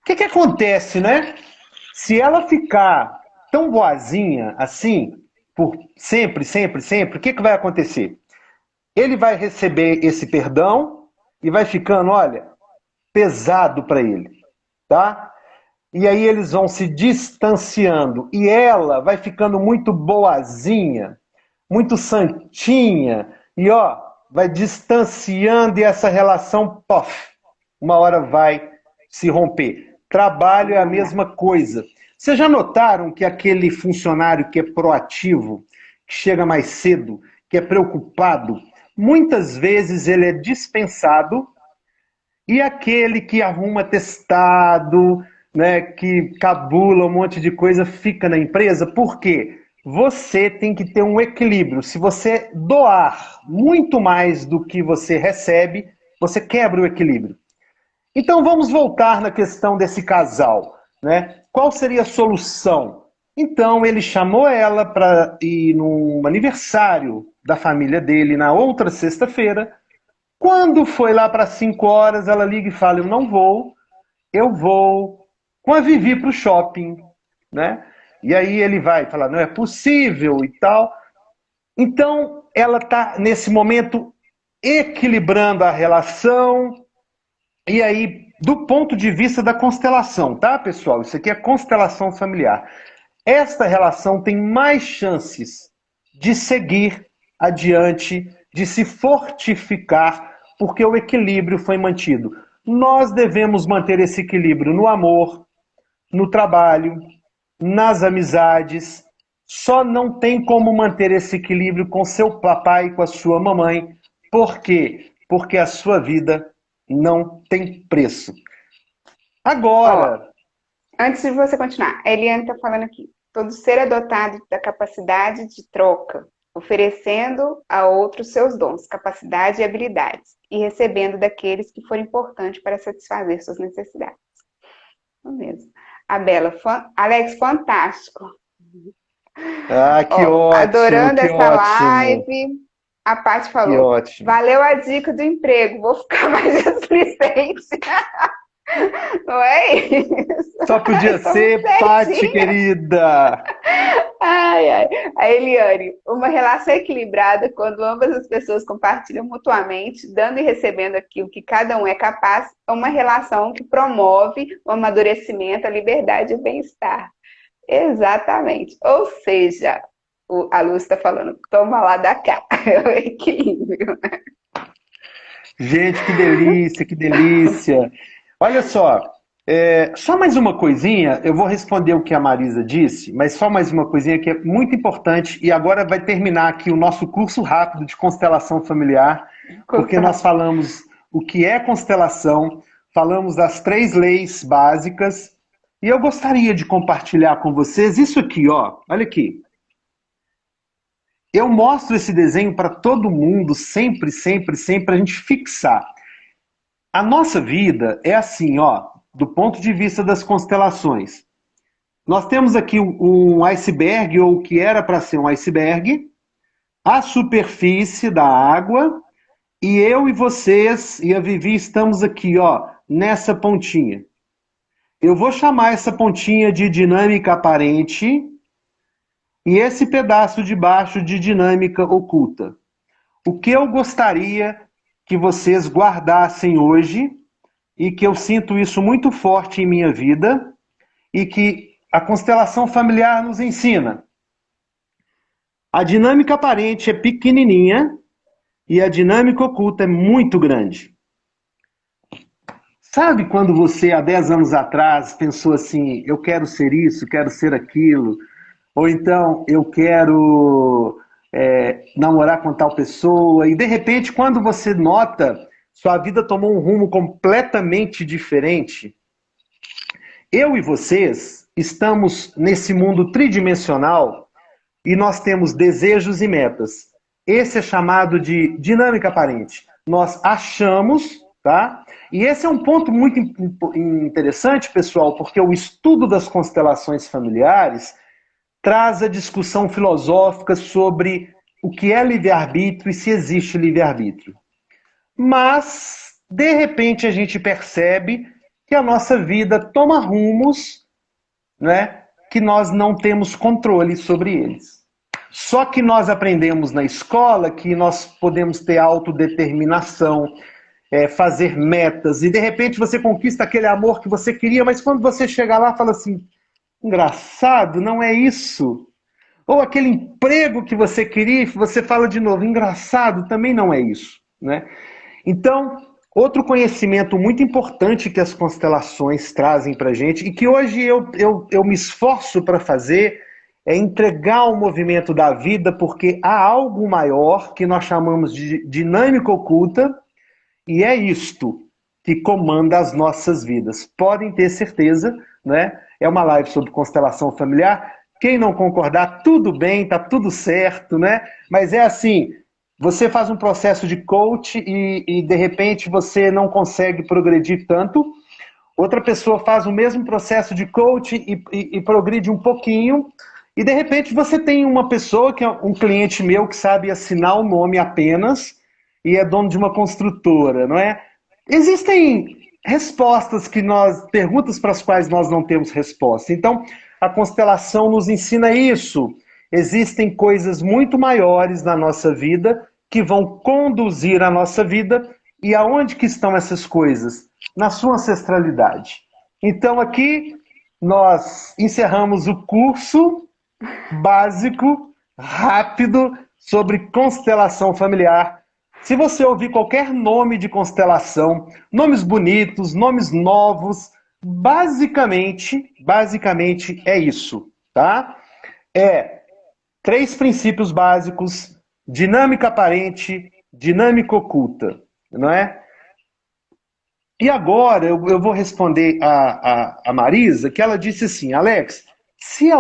O que que acontece, né? Se ela ficar tão boazinha assim, por sempre, sempre, sempre, o que que vai acontecer? Ele vai receber esse perdão e vai ficando, olha, pesado para ele, tá? E aí eles vão se distanciando e ela vai ficando muito boazinha, muito santinha e ó, vai distanciando e essa relação, pof, uma hora vai se romper. Trabalho é a Vai. mesma coisa. Vocês já notaram que aquele funcionário que é proativo, que chega mais cedo, que é preocupado, muitas vezes ele é dispensado e aquele que arruma testado, né, que cabula um monte de coisa, fica na empresa. Por quê? Você tem que ter um equilíbrio. Se você doar muito mais do que você recebe, você quebra o equilíbrio. Então vamos voltar na questão desse casal, né? Qual seria a solução? Então ele chamou ela para ir num aniversário da família dele na outra sexta-feira. Quando foi lá para 5 horas, ela liga e fala: eu não vou, eu vou com a Vivi para o shopping, né? E aí ele vai falar, não é possível e tal. Então, ela está, nesse momento, equilibrando a relação. E aí, do ponto de vista da constelação, tá, pessoal? Isso aqui é constelação familiar. Esta relação tem mais chances de seguir adiante, de se fortificar, porque o equilíbrio foi mantido. Nós devemos manter esse equilíbrio no amor, no trabalho, nas amizades. Só não tem como manter esse equilíbrio com seu papai e com a sua mamãe. Por quê? Porque a sua vida não tem preço. Ó, Agora, antes de você continuar, a Eliane está falando aqui. Todo ser é dotado da capacidade de troca, oferecendo a outros seus dons, capacidade e habilidades, e recebendo daqueles que forem importantes para satisfazer suas necessidades. Isso mesmo. A Bela, Alex, fantástico. que Ó, ótimo, adorando que essa ótimo, live. A Paty que falou, ótimo. valeu a dica do emprego, vou ficar mais displicente. Não é isso? Só podia Estamos ser, Paty, certinhas. querida. Ai, ai. A Eliane, uma relação equilibrada quando ambas as pessoas compartilham mutuamente, dando e recebendo aquilo que cada um é capaz, é uma relação que promove o amadurecimento, a liberdade e o bem-estar. Exatamente. Ou seja, a Lúcia está falando, toma lá da cá, é o equilíbrio. Gente, que delícia, que delícia. Olha só, só mais uma coisinha, eu vou responder o que a Marisa disse, mas só mais uma coisinha que é muito importante, e agora vai terminar aqui o nosso curso rápido de constelação familiar, porque nós falamos o que é constelação, falamos das 3 leis básicas, e eu gostaria de compartilhar com vocês isso aqui, ó. Olha aqui. Eu mostro esse desenho para todo mundo, sempre, sempre, sempre, a gente fixar. A nossa vida é assim, ó, do ponto de vista das constelações. Nós temos aqui um iceberg, ou o que era para ser um iceberg, a superfície da água, e eu e vocês e a Vivi estamos aqui, ó, nessa pontinha. Eu vou chamar essa pontinha de dinâmica aparente e esse pedaço de baixo de dinâmica oculta. O que eu gostaria que vocês guardassem hoje, e que eu sinto isso muito forte em minha vida, e que a constelação familiar nos ensina. A dinâmica aparente é pequenininha e a dinâmica oculta é muito grande. Sabe quando você, há 10 anos atrás, pensou assim, eu quero ser isso, quero ser aquilo, ou então eu quero namorar com tal pessoa, e de repente, quando você nota, sua vida tomou um rumo completamente diferente. Eu e vocês estamos nesse mundo tridimensional e nós temos desejos e metas. Esse é chamado de dinâmica aparente. Nós achamos, tá? E esse é um ponto muito interessante, pessoal, porque o estudo das constelações familiares traz a discussão filosófica sobre o que é livre-arbítrio e se existe livre-arbítrio. Mas, de repente, a gente percebe que a nossa vida toma rumos, né, que nós não temos controle sobre eles. Só que nós aprendemos na escola que nós podemos ter autodeterminação, fazer metas, e de repente você conquista aquele amor que você queria, mas quando você chega lá, fala assim, engraçado, não é isso. Ou aquele emprego que você queria, você fala de novo, engraçado, também não é isso, né? Então, outro conhecimento muito importante que as constelações trazem para a gente, e que hoje eu me esforço para fazer, é entregar o movimento da vida, porque há algo maior que nós chamamos de dinâmica oculta, e é isto que comanda as nossas vidas. Podem ter certeza, né? É uma live sobre constelação familiar. Quem não concordar, tudo bem, tá tudo certo, né? Mas é assim, você faz um processo de coach e de repente você não consegue progredir tanto. Outra pessoa faz o mesmo processo de coach e progride um pouquinho. E de repente você tem uma pessoa, que é um cliente meu, que sabe assinar o nome apenas e é dono de uma construtora, não é? Existem respostas perguntas para as quais nós não temos resposta. Então, a constelação nos ensina isso. Existem coisas muito maiores na nossa vida que vão conduzir a nossa vida. E aonde que estão essas coisas? Na sua ancestralidade. Então, aqui nós encerramos o curso básico, rápido, sobre constelação familiar. Se você ouvir qualquer nome de constelação, nomes bonitos, nomes novos, basicamente é isso, tá? É 3 princípios básicos: dinâmica aparente, dinâmica oculta, não é? E agora eu vou responder a Marisa, que ela disse assim: Alex, se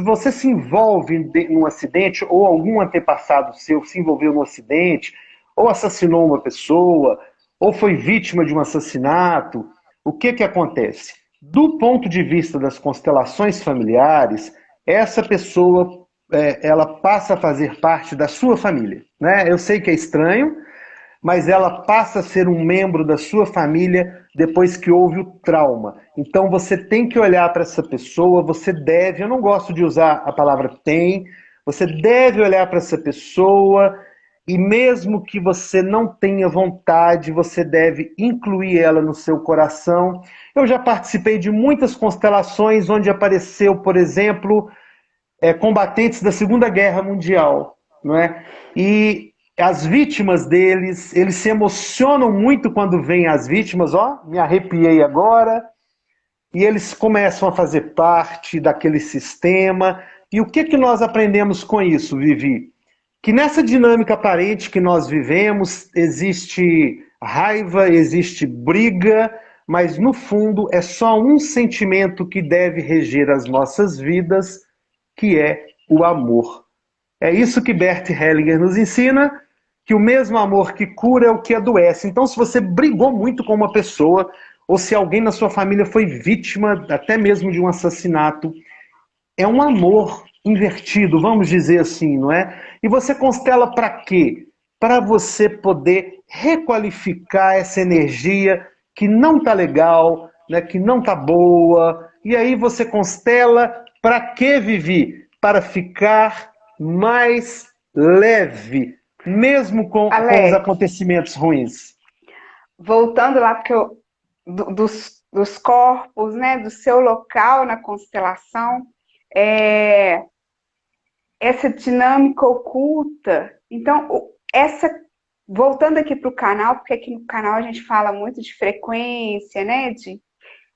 você se envolve num acidente, ou algum antepassado seu se envolveu num acidente, ou assassinou uma pessoa, ou foi vítima de um assassinato, o que que acontece? Do ponto de vista das constelações familiares, essa pessoa ela passa a fazer parte da sua família, né? Eu sei que é estranho, mas ela passa a ser um membro da sua família depois que houve o trauma. Então você tem que olhar para essa pessoa, você deve, eu não gosto de usar a palavra tem, você deve olhar para essa pessoa e mesmo que você não tenha vontade, você deve incluir ela no seu coração. Eu já participei de muitas constelações onde apareceu, por exemplo, combatentes da Segunda Guerra Mundial, não é? E as vítimas deles, eles se emocionam muito quando veem as vítimas, ó, me arrepiei agora, e eles começam a fazer parte daquele sistema. E o que que nós aprendemos com isso, Vivi? Que nessa dinâmica aparente que nós vivemos, existe raiva, existe briga, mas no fundo é só um sentimento que deve reger as nossas vidas, que é o amor. É isso que Bert Hellinger nos ensina, que o mesmo amor que cura é o que adoece. Então, se você brigou muito com uma pessoa, ou se alguém na sua família foi vítima até mesmo de um assassinato, é um amor invertido, vamos dizer assim, não é? E você constela para quê? Para você poder requalificar essa energia que não está legal, né, que não está boa. E aí você constela para quê, Vivi? Para ficar mais leve, mesmo com os Alex, acontecimentos ruins. voltando lá porque dos corpos, né, do seu local na constelação, é, essa dinâmica oculta. Então, voltando aqui para o canal, porque aqui no canal a gente fala muito de frequência, né?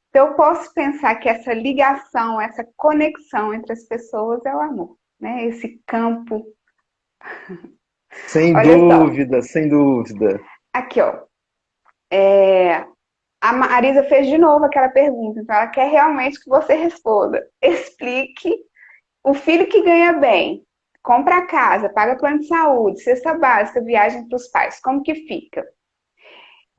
Então, eu posso pensar que essa ligação, essa conexão entre as pessoas é o amor, né? Esse campo. Sem Olha só, dúvida, sem dúvida. aqui, ó. A Marisa fez de novo aquela pergunta, então ela quer realmente que você responda. Explique o filho que ganha bem, compra casa, paga plano de saúde, cesta básica, viagem para os pais, como que fica?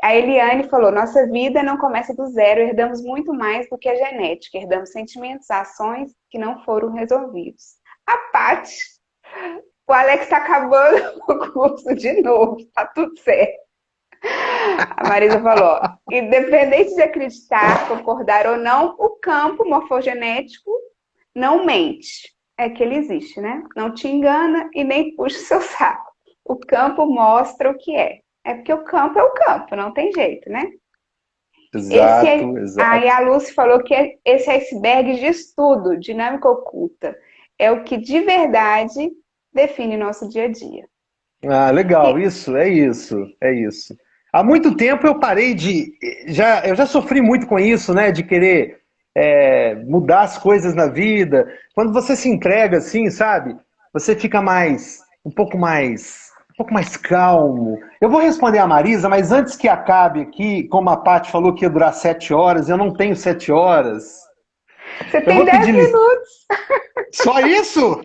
A Eliane falou, nossa vida não começa do zero, herdamos muito mais do que a genética, herdamos sentimentos, ações que não foram resolvidos. A Paty, o Alex está acabando o curso de novo, tá tudo certo. A Marisa falou, independente de acreditar, concordar ou não, o campo morfogenético não mente. É que ele existe, né? Não te engana e nem puxa o seu saco. O campo mostra o que é. É porque o campo é o campo, não tem jeito, né? Exato, Aí exato. a Lucy falou que esse iceberg de estudo, dinâmica oculta, é o que de verdade define nosso dia a dia. Ah, legal, E isso, é isso, é isso. Há muito tempo eu parei eu já sofri muito com isso, né? De querer mudar as coisas na vida. Quando você se entrega assim, sabe? Você fica um pouco mais calmo. Eu vou responder a Marisa, mas antes que acabe aqui, como a Paty falou que ia durar 7 horas, eu não tenho 7 horas. você Eu tem vou 10 pedir minutos. só isso?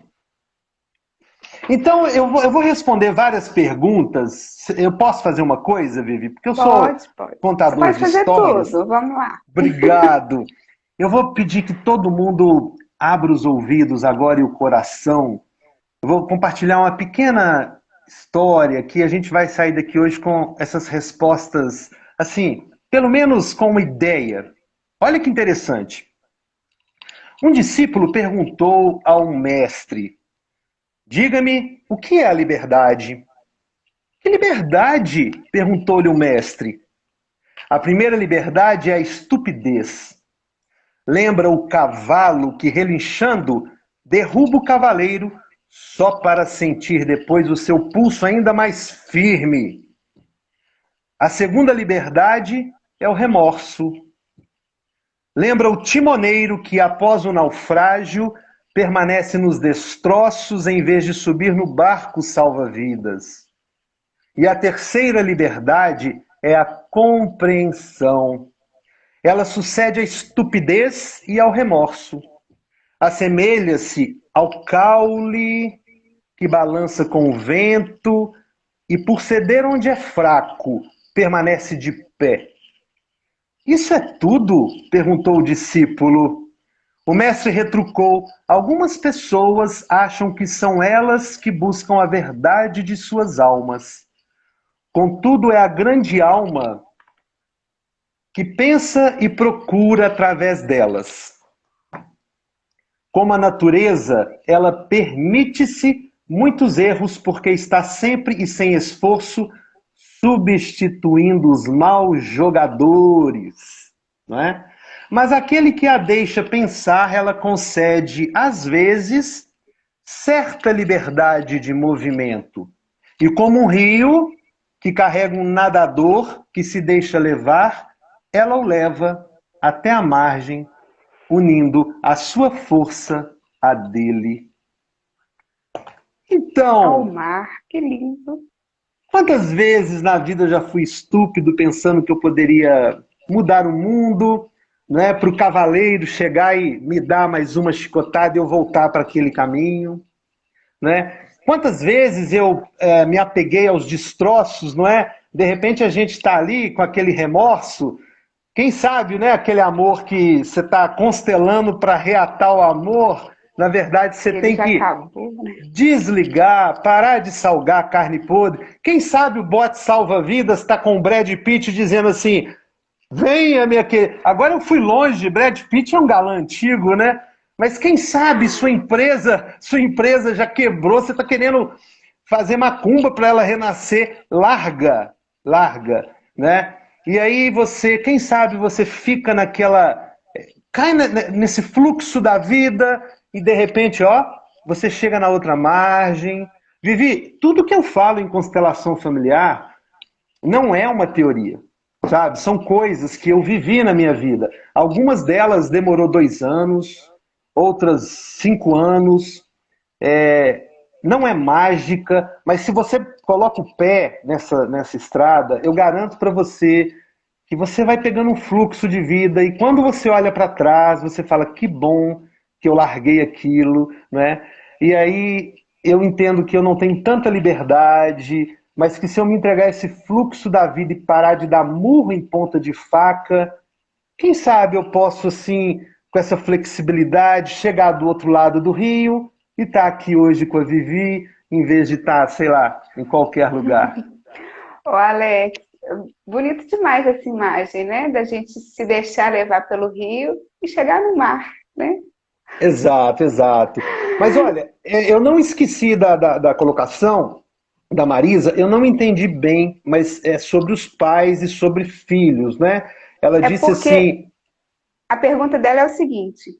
Então, eu vou responder várias perguntas. Eu posso fazer uma coisa, Vivi? Porque eu sou Pode, pode. Você contador pode de fazer histórias. tudo. Vamos lá. Obrigado. Eu vou pedir que todo mundo abra os ouvidos agora e o coração. Eu vou compartilhar uma pequena história que a gente vai sair daqui hoje com essas respostas, assim, pelo menos com uma ideia. Olha que interessante. Um discípulo perguntou a um mestre: diga-me, o que é a liberdade? Que liberdade? Perguntou-lhe o mestre. A primeira liberdade é a estupidez. Lembra o cavalo que, relinchando, derruba o cavaleiro só para sentir depois o seu pulso ainda mais firme. A segunda liberdade é o remorso. Lembra o timoneiro que, após o naufrágio, permanece nos destroços em vez de subir no barco salva-vidas. E a terceira liberdade é a compreensão. Ela sucede à estupidez e ao remorso. Assemelha-se ao caule que balança com o vento e, por ceder onde é fraco, permanece de pé. Isso é tudo? Perguntou o discípulo. O mestre retrucou: algumas pessoas acham que são elas que buscam a verdade de suas almas. Contudo, é a grande alma que pensa e procura através delas. Como a natureza, ela permite-se muitos erros porque está sempre e sem esforço substituindo os maus jogadores, não é? Mas aquele que a deixa pensar, ela concede, às vezes, certa liberdade de movimento. E como um rio que carrega um nadador que se deixa levar, ela o leva até a margem, unindo a sua força à dele. Ao Então, mar, que lindo. quantas vezes na vida eu já fui estúpido pensando que eu poderia mudar o mundo, né, para o cavaleiro chegar e me dar mais uma chicotada e eu voltar para aquele caminho, né? Quantas vezes eu me apeguei aos destroços, não é? De repente a gente está ali com aquele remorso. Quem sabe, né, aquele amor que você está constelando para reatar o amor, na verdade você Ele tem já que acabou, né? desligar, parar de salgar a carne podre. Quem sabe o bote salva-vidas está com o Brad Pitt dizendo assim: venha, minha querida. Agora eu fui longe, Brad Pitt é um galã antigo, né? Mas quem sabe sua empresa já quebrou, você está querendo fazer macumba para ela renascer. Larga, larga, né? E aí você, quem sabe você fica naquela, cai nesse fluxo da vida e de repente, ó, você chega na outra margem. Vivi, tudo que eu falo em constelação familiar não é uma teoria, sabe? São coisas que eu vivi na minha vida. Algumas delas demorou 2 anos, outras 5 anos. Não é mágica, mas se você coloca o pé nessa estrada, eu garanto para você que você vai pegando um fluxo de vida e quando você olha para trás, você fala que bom que eu larguei aquilo, né? E aí eu entendo que eu não tenho tanta liberdade, mas que se eu me entregar a esse fluxo da vida e parar de dar murro em ponta de faca, quem sabe eu posso, assim, com essa flexibilidade, chegar do outro lado do rio e estar aqui hoje com a Vivi, em vez de estar, sei lá, em qualquer lugar. Ô, Alex, bonito demais essa imagem, né? Da gente se deixar levar pelo rio e chegar no mar, né? Exato, exato. Mas olha, eu não esqueci da colocação da Marisa, eu não entendi bem, mas é sobre os pais e sobre filhos, né? Ela É disse porque assim, a pergunta dela é o seguinte: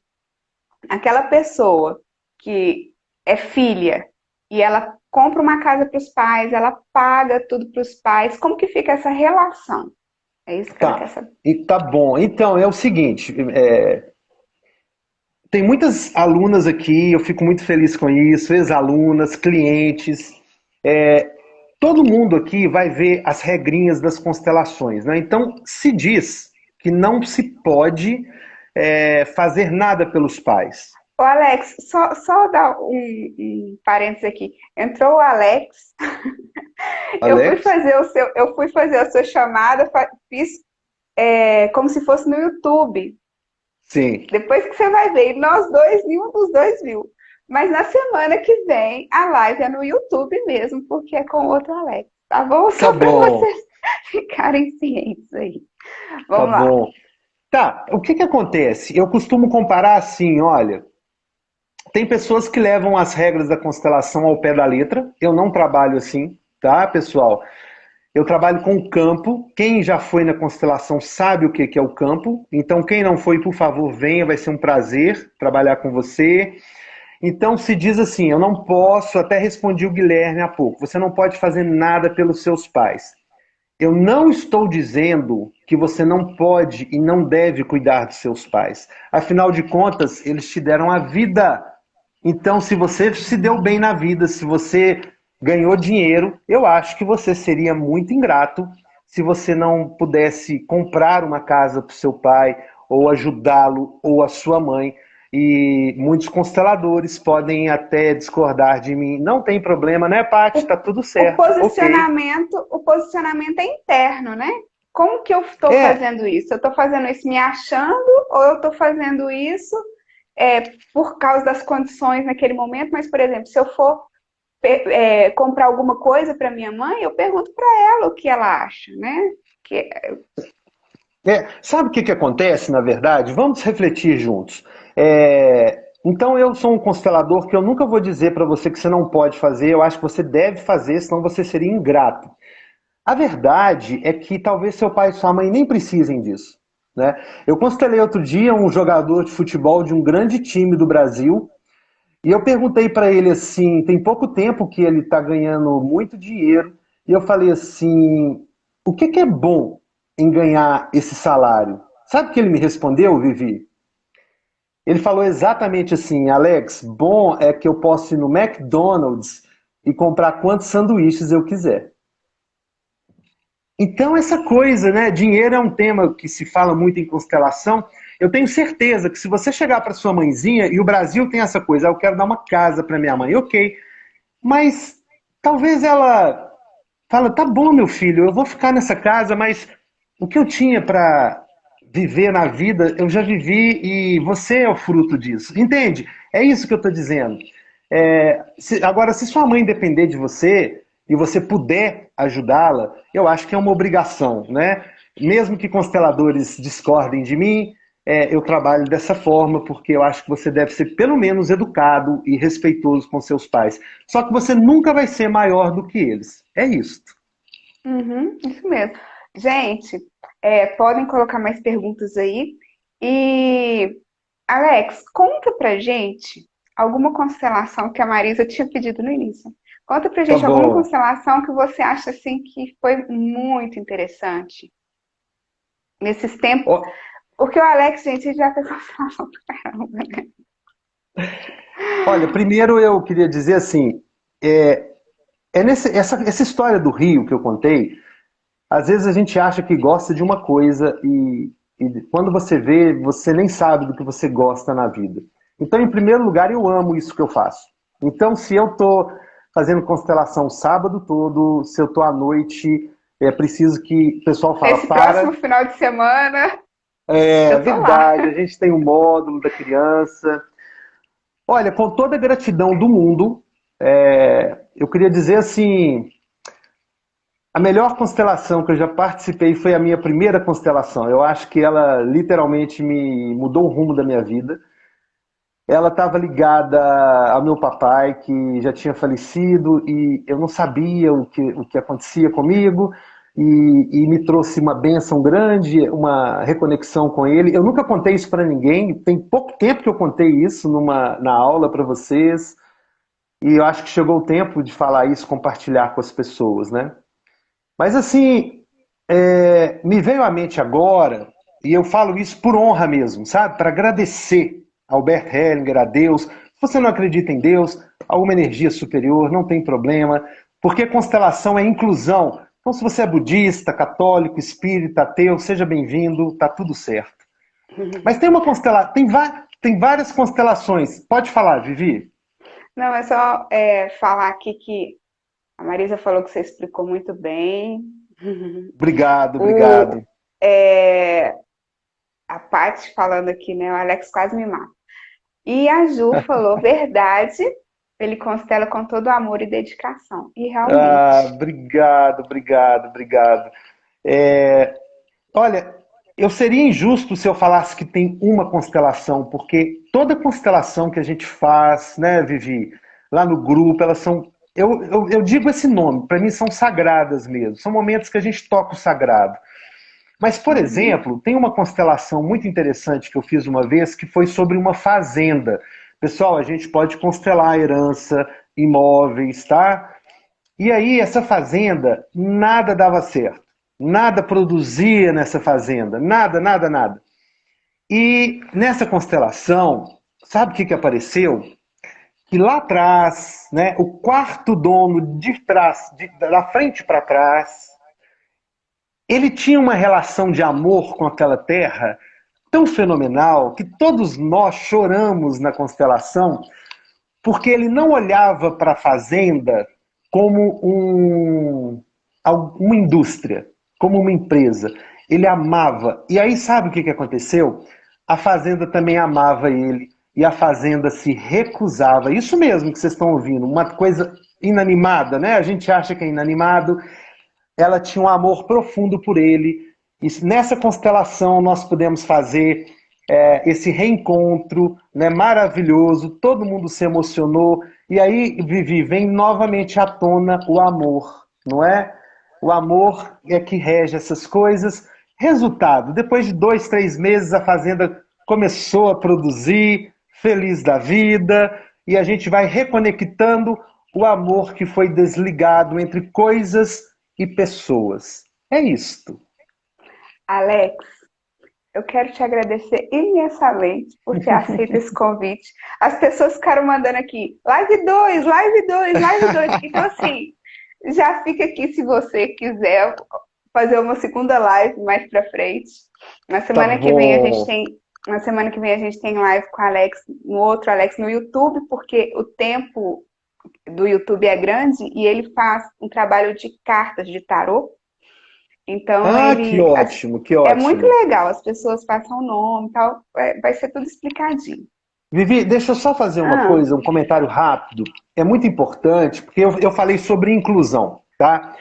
aquela pessoa que é filha e ela compra uma casa para os pais, ela paga tudo para os pais, como que fica essa relação? É isso que ela quer tá, saber. e tá bom. Então, é o seguinte, tem muitas alunas aqui, eu fico muito feliz com isso, ex-alunas, clientes, todo mundo aqui vai ver as regrinhas das constelações, né? Então, se diz que não se pode fazer nada pelos pais. Ô, Alex, só dar um parênteses aqui. Entrou o Alex, Alex? eu fui fazer a sua chamada, fiz como se fosse no YouTube. Sim. Depois que você vai ver, e nós dois, nenhum dos dois viu. Mas na semana que vem, a live é no YouTube mesmo, porque é com outro Alex, tá bom? Tá Só para bom. vocês ficarem cientes aí. Tá Vamos lá. bom. Tá, o que que acontece? Eu costumo comparar assim, olha, tem pessoas que levam as regras da constelação ao pé da letra. Eu não trabalho assim, tá, pessoal? Eu trabalho com o campo. Quem já foi na constelação sabe o que que é o campo. Então, quem não foi, por favor, venha, vai ser um prazer trabalhar com você. Então, se diz assim: eu não posso, até respondi o Guilherme há pouco, você não pode fazer nada pelos seus pais. Eu não estou dizendo que você não pode e não deve cuidar dos seus pais. Afinal de contas, eles te deram a vida. Então, se você se deu bem na vida, se você ganhou dinheiro, eu acho que você seria muito ingrato se você não pudesse comprar uma casa para o seu pai, ou ajudá-lo, ou a sua mãe. E muitos consteladores podem até discordar de mim. Não tem problema, né, Paty? Tá tudo certo. Ok. O posicionamento é interno, né? Como que eu estou É, fazendo isso? Eu estou fazendo isso me achando ou eu estou fazendo isso por causa das condições naquele momento? Mas, por exemplo, se eu for comprar alguma coisa para minha mãe, eu pergunto para ela o que ela acha, né? Que, Sabe o que que acontece, na verdade? Vamos refletir juntos. Então, eu sou um constelador que eu nunca vou dizer para você que você não pode fazer, eu acho que você deve fazer, senão você seria ingrato. A verdade é que talvez seu pai e sua mãe nem precisem disso, né? Eu constelei outro dia um jogador de futebol de um grande time do Brasil e eu perguntei para ele assim, tem pouco tempo que ele está ganhando muito dinheiro, e eu falei assim, o que que é bom em ganhar esse salário? Sabe o que ele me respondeu, Vivi? Ele falou exatamente assim, Alex, bom é que eu posso ir no McDonald's e comprar quantos sanduíches eu quiser. Então, essa coisa, né? Dinheiro é um tema que se fala muito em constelação. Eu tenho certeza que se você chegar para sua mãezinha, e o Brasil tem essa coisa, eu quero dar uma casa para minha mãe, ok, mas talvez ela fala, tá bom, meu filho, eu vou ficar nessa casa, mas o que eu tinha para viver na vida, eu já vivi e você é o fruto disso. Entende? É isso que eu estou dizendo. Agora, se sua mãe depender de você e você puder ajudá-la, eu acho que é uma obrigação, né? Mesmo que consteladores discordem de mim, eu trabalho dessa forma porque eu acho que você deve ser pelo menos educado e respeitoso com seus pais. Só que você nunca vai ser maior do que eles. É isso. uhum, isso mesmo. Gente, podem colocar mais perguntas aí. E, Alex, conta pra gente alguma constelação que a Marisa tinha pedido no início. Conta pra Tá gente alguma bom. constelação que você acha assim que foi muito interessante nesses tempos. Ó, Porque o Alex, gente, ele já fez constelação pra caramba, né? olha, primeiro eu queria dizer assim, é, essa história do Rio que eu contei, às vezes a gente acha que gosta de uma coisa e quando você vê, você nem sabe do que você gosta na vida. Então, em primeiro lugar, eu amo isso que eu faço. Então, se eu estou fazendo constelação o sábado todo, se eu estou à noite, é preciso que o pessoal fala, Esse próximo para, final de semana, é eu tô lá. verdade, a gente tem um módulo da criança. Olha, com toda a gratidão do mundo, eu queria dizer assim, a melhor constelação que eu já participei foi a minha primeira constelação. Eu acho que ela literalmente me mudou o rumo da minha vida. Ela estava ligada ao meu papai, que já tinha falecido, e eu não sabia o que acontecia comigo, e me trouxe uma bênção grande, uma reconexão com ele. Eu nunca contei isso para ninguém, tem pouco tempo que eu contei isso na aula para vocês, e eu acho que chegou o tempo de falar isso, compartilhar com as pessoas, né? Mas assim, me veio à mente agora, e eu falo isso por honra mesmo, sabe? Para agradecer ao Bert Hellinger, a Deus. Se você não acredita em Deus, alguma energia superior, não tem problema, porque constelação é inclusão. Então, se você é budista, católico, espírita, ateu, seja bem-vindo, tá tudo certo. Mas tem uma constelação, tem várias constelações. Pode falar, Vivi? Não, é só falar aqui que a Marisa falou que você explicou muito bem. Obrigado, O, obrigado. é, a Paty falando aqui, né? O Alex quase me mata. E a Ju falou, verdade, ele constela com todo amor e dedicação. E Ah, realmente. obrigado, obrigado, obrigado. Olha, eu seria injusto se eu falasse que tem uma constelação, porque toda constelação que a gente faz, né, Vivi, lá no grupo, elas são. Eu digo esse nome, para mim são sagradas mesmo. São momentos que a gente toca o sagrado. Mas, por Uhum. exemplo, tem uma constelação muito interessante que eu fiz uma vez que foi sobre uma fazenda. Pessoal, a gente pode constelar herança, imóveis, tá? E aí, essa fazenda, nada dava certo. Nada produzia nessa fazenda. Nada, nada, nada. E nessa constelação, sabe o que que apareceu? Que lá atrás, né, o quarto dono de trás, da frente para trás, ele tinha uma relação de amor com aquela terra tão fenomenal que todos nós choramos na constelação, porque ele não olhava para a fazenda como uma indústria, como uma empresa. Ele amava. E aí sabe o que aconteceu? A fazenda também amava ele. E a fazenda se recusava. Isso mesmo que vocês estão ouvindo, uma coisa inanimada, né? A gente acha que é inanimado. Ela tinha um amor profundo por ele. E nessa constelação nós pudemos fazer esse reencontro, né, maravilhoso, todo mundo se emocionou, e aí, Vivi, vem novamente à tona o amor, não é? O amor é que rege essas coisas. Resultado, depois de 2, 3 meses, a Fazenda começou a produzir, feliz da vida, e a gente vai reconectando o amor que foi desligado entre coisas e pessoas. É isto. Alex, eu quero te agradecer imensamente por ter aceito esse convite. As pessoas ficaram mandando aqui, live 2, live 2, live 2. Então, assim, já fica aqui se você quiser fazer uma segunda live mais pra frente. Na Tá semana que vem a gente bom. tem, na semana que vem a gente tem live com o Alex, no outro Alex no YouTube, porque o tempo do YouTube é grande e ele faz um trabalho de cartas de tarô. Então Ah, que ele ótimo, que é muito ótimo. legal, as pessoas passam o nome e tal, vai ser tudo explicadinho. Vivi, deixa eu só fazer uma Ah, coisa, um comentário rápido. É muito importante, porque eu falei sobre inclusão, tá?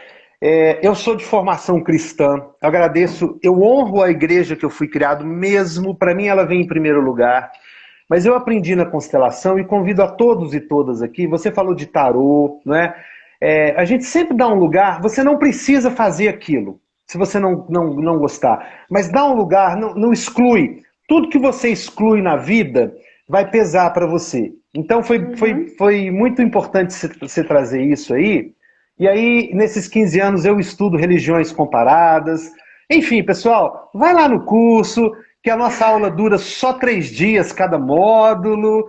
Eu sou de formação cristã, agradeço, eu honro a igreja que eu fui criado, mesmo, para mim ela vem em primeiro lugar. Mas eu aprendi na constelação e convido a todos e todas aqui. Você falou de tarô, não é? A gente sempre dá um lugar, você não precisa fazer aquilo, se você não gostar. Mas dá um lugar, não exclui. Tudo que você exclui na vida vai pesar para você. Então uhum. foi muito importante você trazer isso aí. E aí, nesses 15 anos, eu estudo religiões comparadas. Enfim, pessoal, vai lá no curso, que a nossa aula dura só 3 dias cada módulo.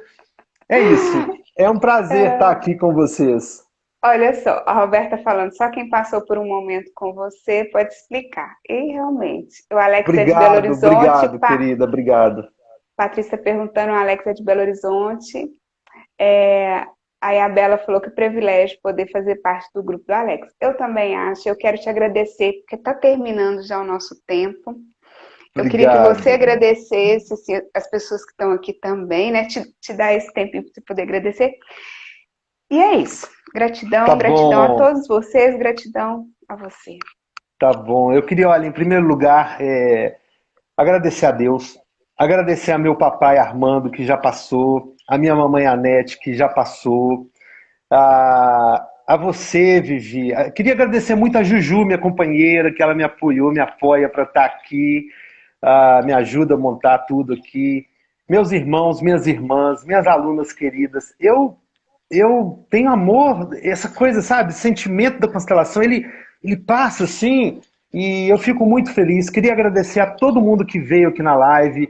É isso. É um prazer estar É, aqui com vocês. olha só, a Roberta falando, só quem passou por um momento com você pode explicar. E realmente, o Alex é de Belo Obrigado, Horizonte, obrigado, querida, obrigado. Patrícia perguntando, o Alex é de Belo Horizonte. É, aí a Bela falou que privilégio poder fazer parte do grupo do Alex. Eu também acho, eu quero te agradecer, porque está terminando já o nosso tempo. Eu queria que você Obrigado. agradecesse assim, as pessoas que estão aqui também, né? Te dar esse tempinho para você poder agradecer. E é isso. Tá Gratidão, gratidão a bom, todos vocês, gratidão a você. tá bom. Eu queria, olha, em primeiro lugar, agradecer a Deus, agradecer a meu papai Armando, que já passou, a minha mamãe Anete, que já passou, a você, Vivi. Queria agradecer muito a Juju, minha companheira, que ela me apoiou, me apoia para estar aqui, me ajuda a montar tudo aqui. Meus irmãos, minhas irmãs, minhas alunas queridas, eu tenho amor, essa coisa, sabe, sentimento da constelação, ele passa assim, e eu fico muito feliz. Queria agradecer a todo mundo que veio aqui na live.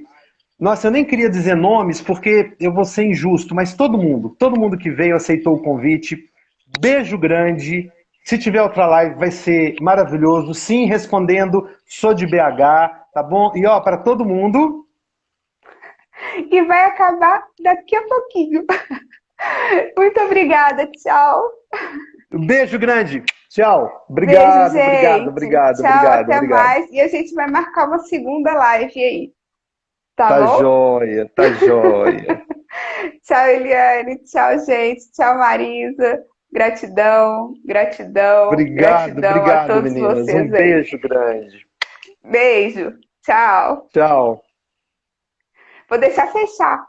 Nossa, eu nem queria dizer nomes porque eu vou ser injusto, mas todo mundo que veio aceitou o convite. Beijo grande. Se tiver outra live, vai ser maravilhoso. Sim, respondendo, sou de BH, tá bom? E ó, para todo mundo, E vai acabar daqui a pouquinho. Muito obrigada, tchau. beijo grande. Tchau. Beijo, Obrigado, obrigado, gente. obrigado, Tchau, obrigado, até obrigado. mais. E a gente vai marcar uma segunda live aí, tá Tá bom? joia, tá joia. Tchau, Eliane. Tchau, gente. Tchau, Marisa. Gratidão, gratidão, Obrigado, gratidão a obrigado, todos meninas. Um vocês aí. beijo grande. Beijo. Tchau. Tchau. Vou deixar fechar.